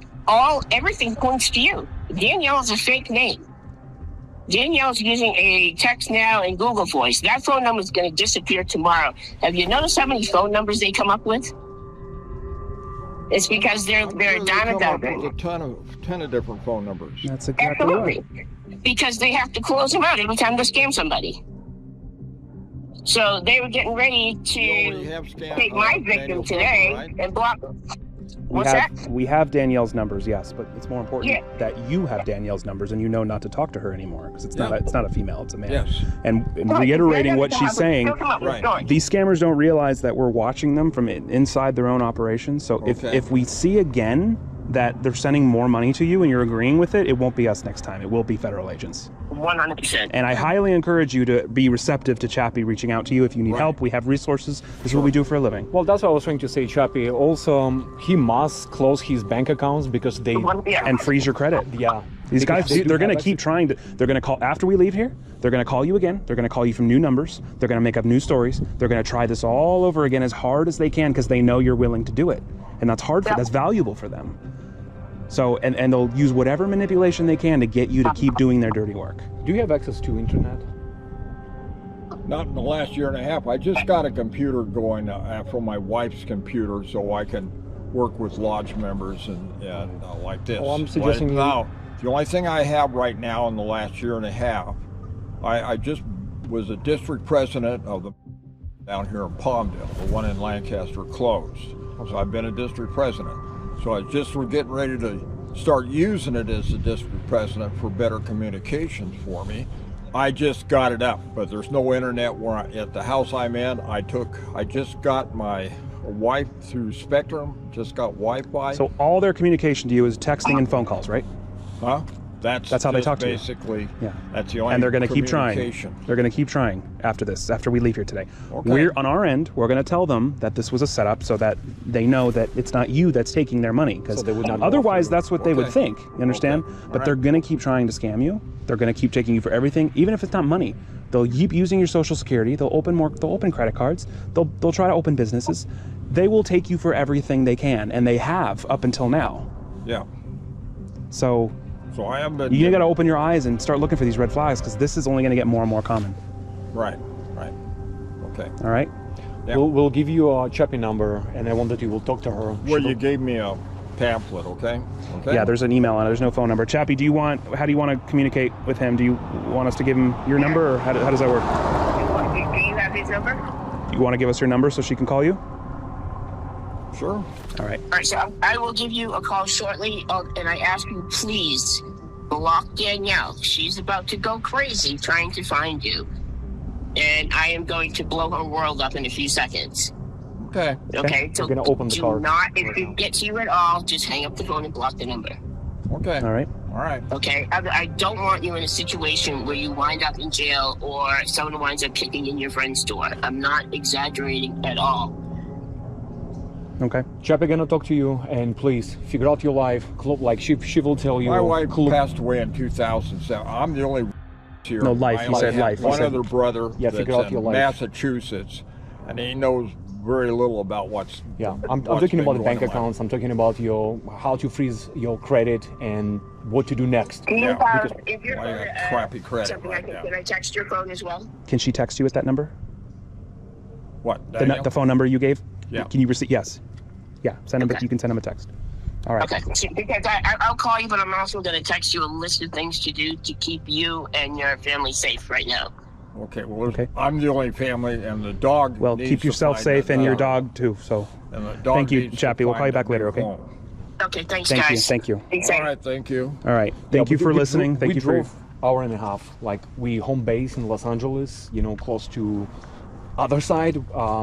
everything points to you. Danielle is a fake name. Danielle's using a text now and Google Voice. That phone number is going to disappear tomorrow. Have you noticed how many phone numbers they come up with? It's because they're a dime a dozen. A ton of different phone numbers. That's exactly Absolutely. Right. Because they have to close them out every time they scam somebody. So they were getting ready to take my victim today and block them. We have Danielle's numbers, yes, but it's more important that you have Danielle's numbers and you know not to talk to her anymore because it's not a female, it's a man. Yes. And reiterating what she's saying, these scammers don't realize that we're watching them from inside their own operations. So if we see again that they're sending more money to you and you're agreeing with it, it won't be us next time. It will be federal agents. 100%. And I highly encourage you to be receptive to Chappie reaching out to you if you need help. We have resources. This is what we do for a living. Well, that's what I was trying to say, Chappie. Also, he must close his bank accounts because they... And freeze your credit. Yeah. These guys, they're going to keep trying to... They're going to call... After we leave here, they're going to call you again. They're going to call you from new numbers. They're going to make up new stories. They're going to try this all over again as hard as they can because they know you're willing to do it. And that's hard for... That's valuable for them. So, and they'll use whatever manipulation they can to get you to keep doing their dirty work. Do you have access to internet? Not in the last year and a half. I just got a computer going from my wife's computer so I can work with lodge members and like this. Oh, I'm suggesting now, the only thing I have right now in the last year and a half, I just was a district president of the down here in Palmdale. The one in Lancaster closed. So I've been a district president. So I just was getting ready to start using it as the district president for better communications for me. I just got it up, but there's no internet at the house I'm in. I just got my wife through Spectrum, just got Wi-Fi. So all their communication to you is texting and phone calls, right? Huh? That's how they talk to you. Basically, yeah. That's the only. And they're going to keep trying. They're going to keep trying after this, after we leave here today. Okay. We're on our end. We're going to tell them that this was a setup, so that they know that it's not you that's taking their money. Because otherwise, that's what they would think. You understand? But they're going to keep trying to scam you. They're going to keep taking you for everything, even if it's not money. They'll keep using your Social Security. They'll open credit cards. They'll try to open businesses. They will take you for everything they can, and they have up until now. Yeah. So I haven't been. You got to open your eyes and start looking for these red flags because this is only going to get more and more common. Right. Okay. All right. Yeah. We'll give you a Chappie number, and I want that you will talk to her. Well, you gave me a pamphlet, okay? Yeah, there's an email on it. There's no phone number. Chappie, how do you want to communicate with him? Do you want us to give him your number, or how does that work? Do you have his number? You want to give us your number so she can call you? Sure. All right. All right, so I will give you a call shortly, and I ask you, please block Danielle. She's about to go crazy trying to find you. And I am going to blow her world up in a few seconds. Okay. Okay, so we're going to open the card. If it gets you at all, just hang up the phone and block the number. Okay. All right. Okay, I don't want you in a situation where you wind up in jail or someone winds up kicking in your friend's door. I'm not exaggerating at all. Okay. Chappie gonna talk to you, and please figure out your life. Like she will tell you. My wife passed away in 2007. I'm the only here. No, life. I You only said have life. You one said- other brother Yeah, that's figure out your in life. Massachusetts, and he knows very little about what's. Yeah, I'm what's talking been about the going bank on. accounts. I'm talking about how to freeze your credit and what to do next. Yeah, Because- If you're I got crappy credit something right now. can I text your phone as well? Can she text you at that number? What? The phone number you gave? Yeah. Can you receive? Yes. Yeah. Send him. You can send him a text. All right. Okay, because I'll call you, but I'm also going to text you a list of things to do to keep you and your family safe right now. Okay, well, I'm the only family, and the dog. Well, needs keep to yourself find safe a and your dog. dog too. So, And the dog thank you, needs to Chappie. We'll call you find a back later. new Okay. home. Okay, thanks, Thank you. guys. Thank you. All right, thank you. All right. Thank you for listening. Thank you for. drove hour and a half. Like we home base in Los Angeles, close to other side,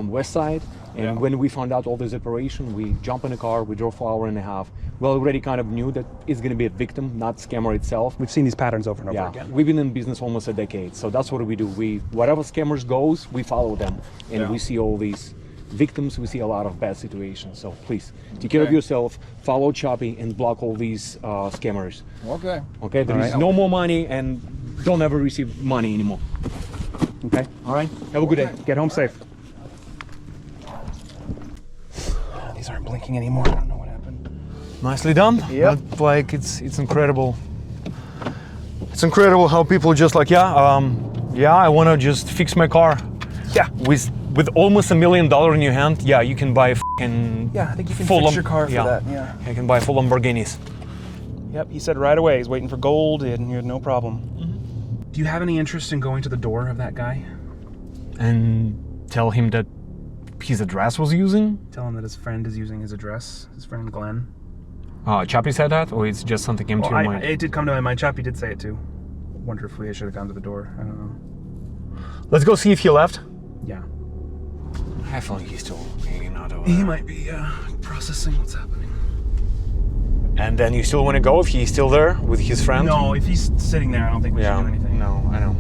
west side. And when we found out all this operation, we jumped in a car. We drove for an hour and a half. We already kind of knew that it's going to be a victim, not scammer itself. We've seen these patterns over and over again. We've been in business almost a decade, so that's what we do. Wherever scammers goes, we follow them, and we see all these victims. We see a lot of bad situations. So please take care of yourself. Follow Choppy and block all these scammers. Okay. Okay. There is no more money, and don't ever receive money anymore. Okay. All right. Have a good day. Get home safe. These aren't blinking anymore. I don't know what happened. Nicely done. Yep. But, like it's incredible. It's incredible how people just like I want to just fix my car. Yeah. With almost $1 million in your hand, you can buy a fucking Yeah, I think you can full fix your car for that. Yeah. You can buy full Lamborghinis. Yep. He said right away he's waiting for gold, and he had no problem. Do you have any interest in going to the door of that guy? And tell him that his address was using? Tell him that his friend is using his address. His friend Glenn. Chappie said that, or it's just something came to your mind? It did come to my mind. Chappie did say it too. Wonder if we should have gone to the door. I don't know. Let's go see if he left. Yeah. I have a feeling he's still hanging out over He there. might be processing what's happening. And then you still want to go if he's still there with his friend? No, if he's sitting there, I don't think we should do anything. No, I know.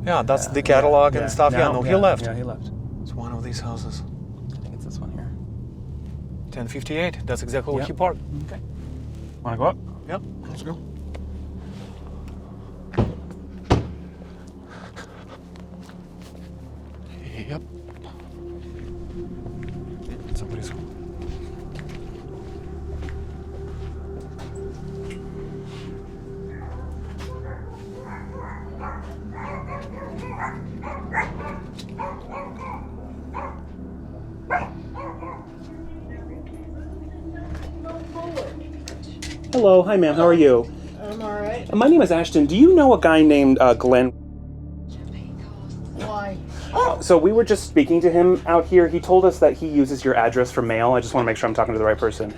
Yeah, that's the catalog and stuff. He left. Yeah, he left. It's one of these houses. I think it's this one here. 1058. That's exactly where he parked. Okay. Wanna go up? Yep, let's go. Yep. Somebody's home. Hello, hi ma'am, how are you? I'm all right. My name is Ashton. Do you know a guy named Glenn? Why? So we were just speaking to him out here. He told us that he uses your address for mail. I just want to make sure I'm talking to the right person.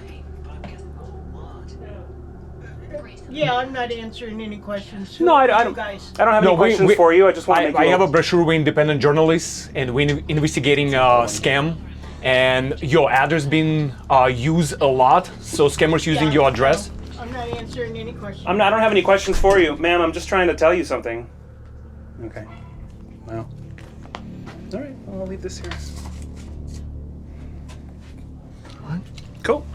Yeah, I'm not answering any questions. No, I You don't. guys. I don't have any questions for you. I just want to make I you. have a brochure. We're independent journalists, and we're investigating a scam. And your address being used a lot, so scammers using your address. I'm not answering any questions. I don't have any questions for you, ma'am. I'm just trying to tell you something. Okay. Well. All right. Well, I'll leave this here. What? Cool.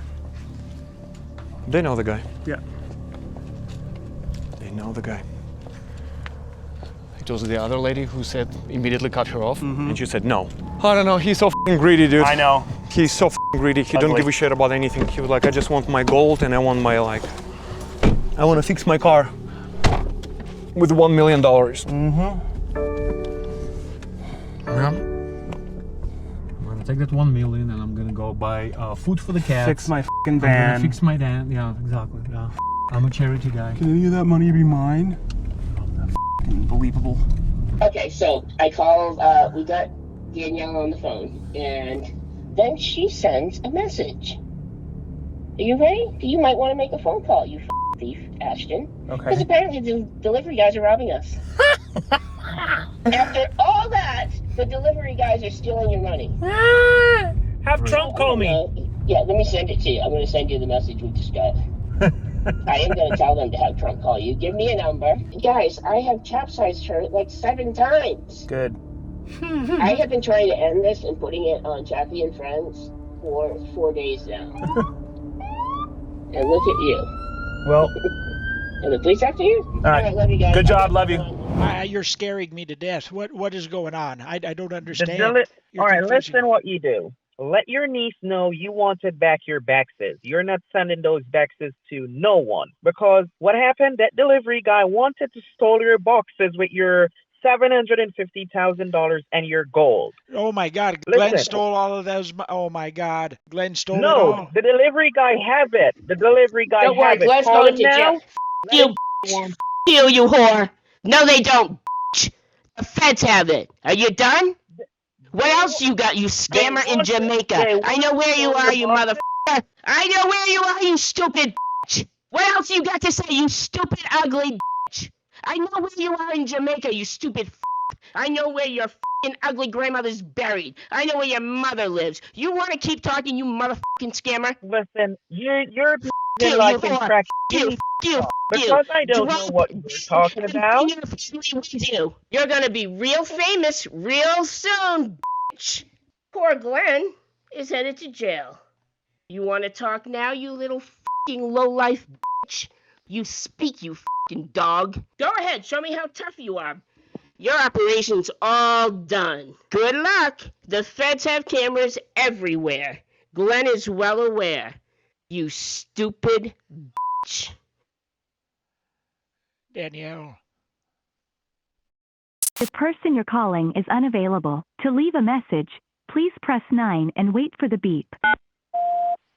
They know the guy. Yeah. They know the guy. It was the other lady who said immediately cut her off, and she said no. I don't know. He's so f***ing greedy, dude. I know. He's so f***ing greedy. He don't give a shit about anything. He was like, I just want my gold, and I want my I want to fix my car with $1 million. Yeah. I'm gonna take that 1 million, and I'm gonna go buy food for the cats. Fix my f***ing I'm van. gonna fix my van. Yeah, exactly. Yeah. I'm a charity guy. Can any of that money be mine? Unbelievable. Okay, so I called, we got Danielle on the phone, and then she sends a message. Are you ready? You might want to make a phone call, you thief, Ashton. Okay. Because apparently the delivery guys are robbing us. After all that, the delivery guys are stealing your money. Have Trump call me. Yeah, let me send it to you. I'm going to send you the message we just got. I am going to tell them to have Trump call you. Give me a number. Guys, I have capsized her like 7 times. Good. I have been trying to end this and putting it on Chappie and Friends for 4 days now. And look at you. Well, And the police after you? all right. Love you guys. Good job. Love you. You're scaring me to death. What is going on? I don't understand. You're All right, confusing listen me. what you do. Let your niece know you wanted back your Baxes. You're not sending those Baxes to no one. Because what happened, that delivery guy wanted to steal your boxes with your $750,000 and your gold. Oh my God, Glenn Listen. stole all of those. Oh my God, Glenn stole it No, all. the delivery guy have it. The delivery guy Don't worry, have it. Glenn's Call going him to jail. now. You, you whore. No, they don't. The feds have it. Are you done? What else you got, you scammer in Jamaica? I know where you are, you motherfucker. I know where you are, you stupid bitch. What else you got to say, you stupid, ugly bitch? I know where you are in Jamaica, you stupid f***. I know where your f***ing ugly grandmother's buried. I know where your mother lives. You want to keep talking, you motherfucking scammer? Listen, you're you, like you in whore. crack. You, Because I don't know what you're talking about. You're gonna be real famous real soon, bitch. Poor Glenn is headed to jail. You want to talk now, you little fucking lowlife bitch? You speak, you fucking dog. Go ahead, show me how tough you are. Your operation's all done. Good luck. The feds have cameras everywhere. Glenn is well aware. You stupid bitch. Danielle. The person you're calling is unavailable. To leave a message, please press 9 and wait for the beep.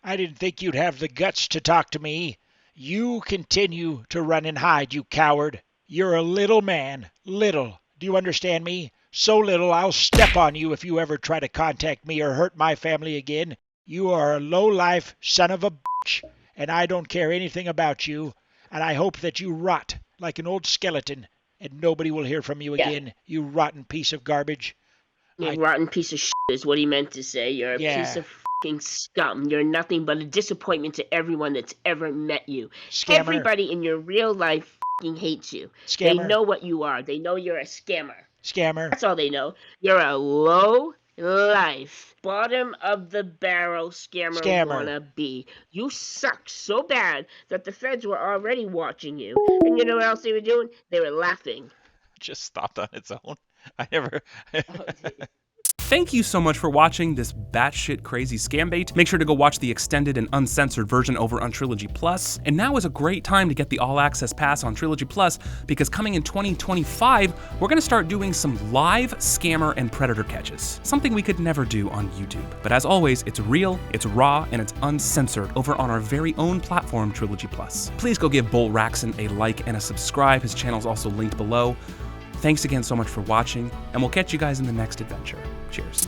I didn't think you'd have the guts to talk to me. You continue to run and hide, you coward. You're a little man. Little. Do you understand me? So little I'll step on you if you ever try to contact me or hurt my family again. You are a low-life son of a bitch, and I don't care anything about you, and I hope that you rot like an old skeleton, and nobody will hear from you again, you rotten piece of garbage. You rotten piece of shit is what he meant to say. You're a piece of fucking scum. You're nothing but a disappointment to everyone that's ever met you. Scammer. Everybody in your real life fucking hates you. Scammer. They know what you are. They know you're a scammer. Scammer. That's all they know. You're a low life, bottom of the barrel scammer wannabe. You suck so bad that the feds were already watching you. And you know what else they were doing? They were laughing. Just stopped on its own. I never. Thank you so much for watching this batshit crazy scam bait. Make sure to go watch the extended and uncensored version over on Trilogy Plus. And now is a great time to get the all access pass on Trilogy Plus, because coming in 2025, we're gonna start doing some live scammer and predator catches. Something we could never do on YouTube. But as always, it's real, it's raw, and it's uncensored over on our very own platform, Trilogy Plus. Please go give Bull Raxon a like and a subscribe. His channel's also linked below. Thanks again so much for watching, and we'll catch you guys in the next adventure. Cheers.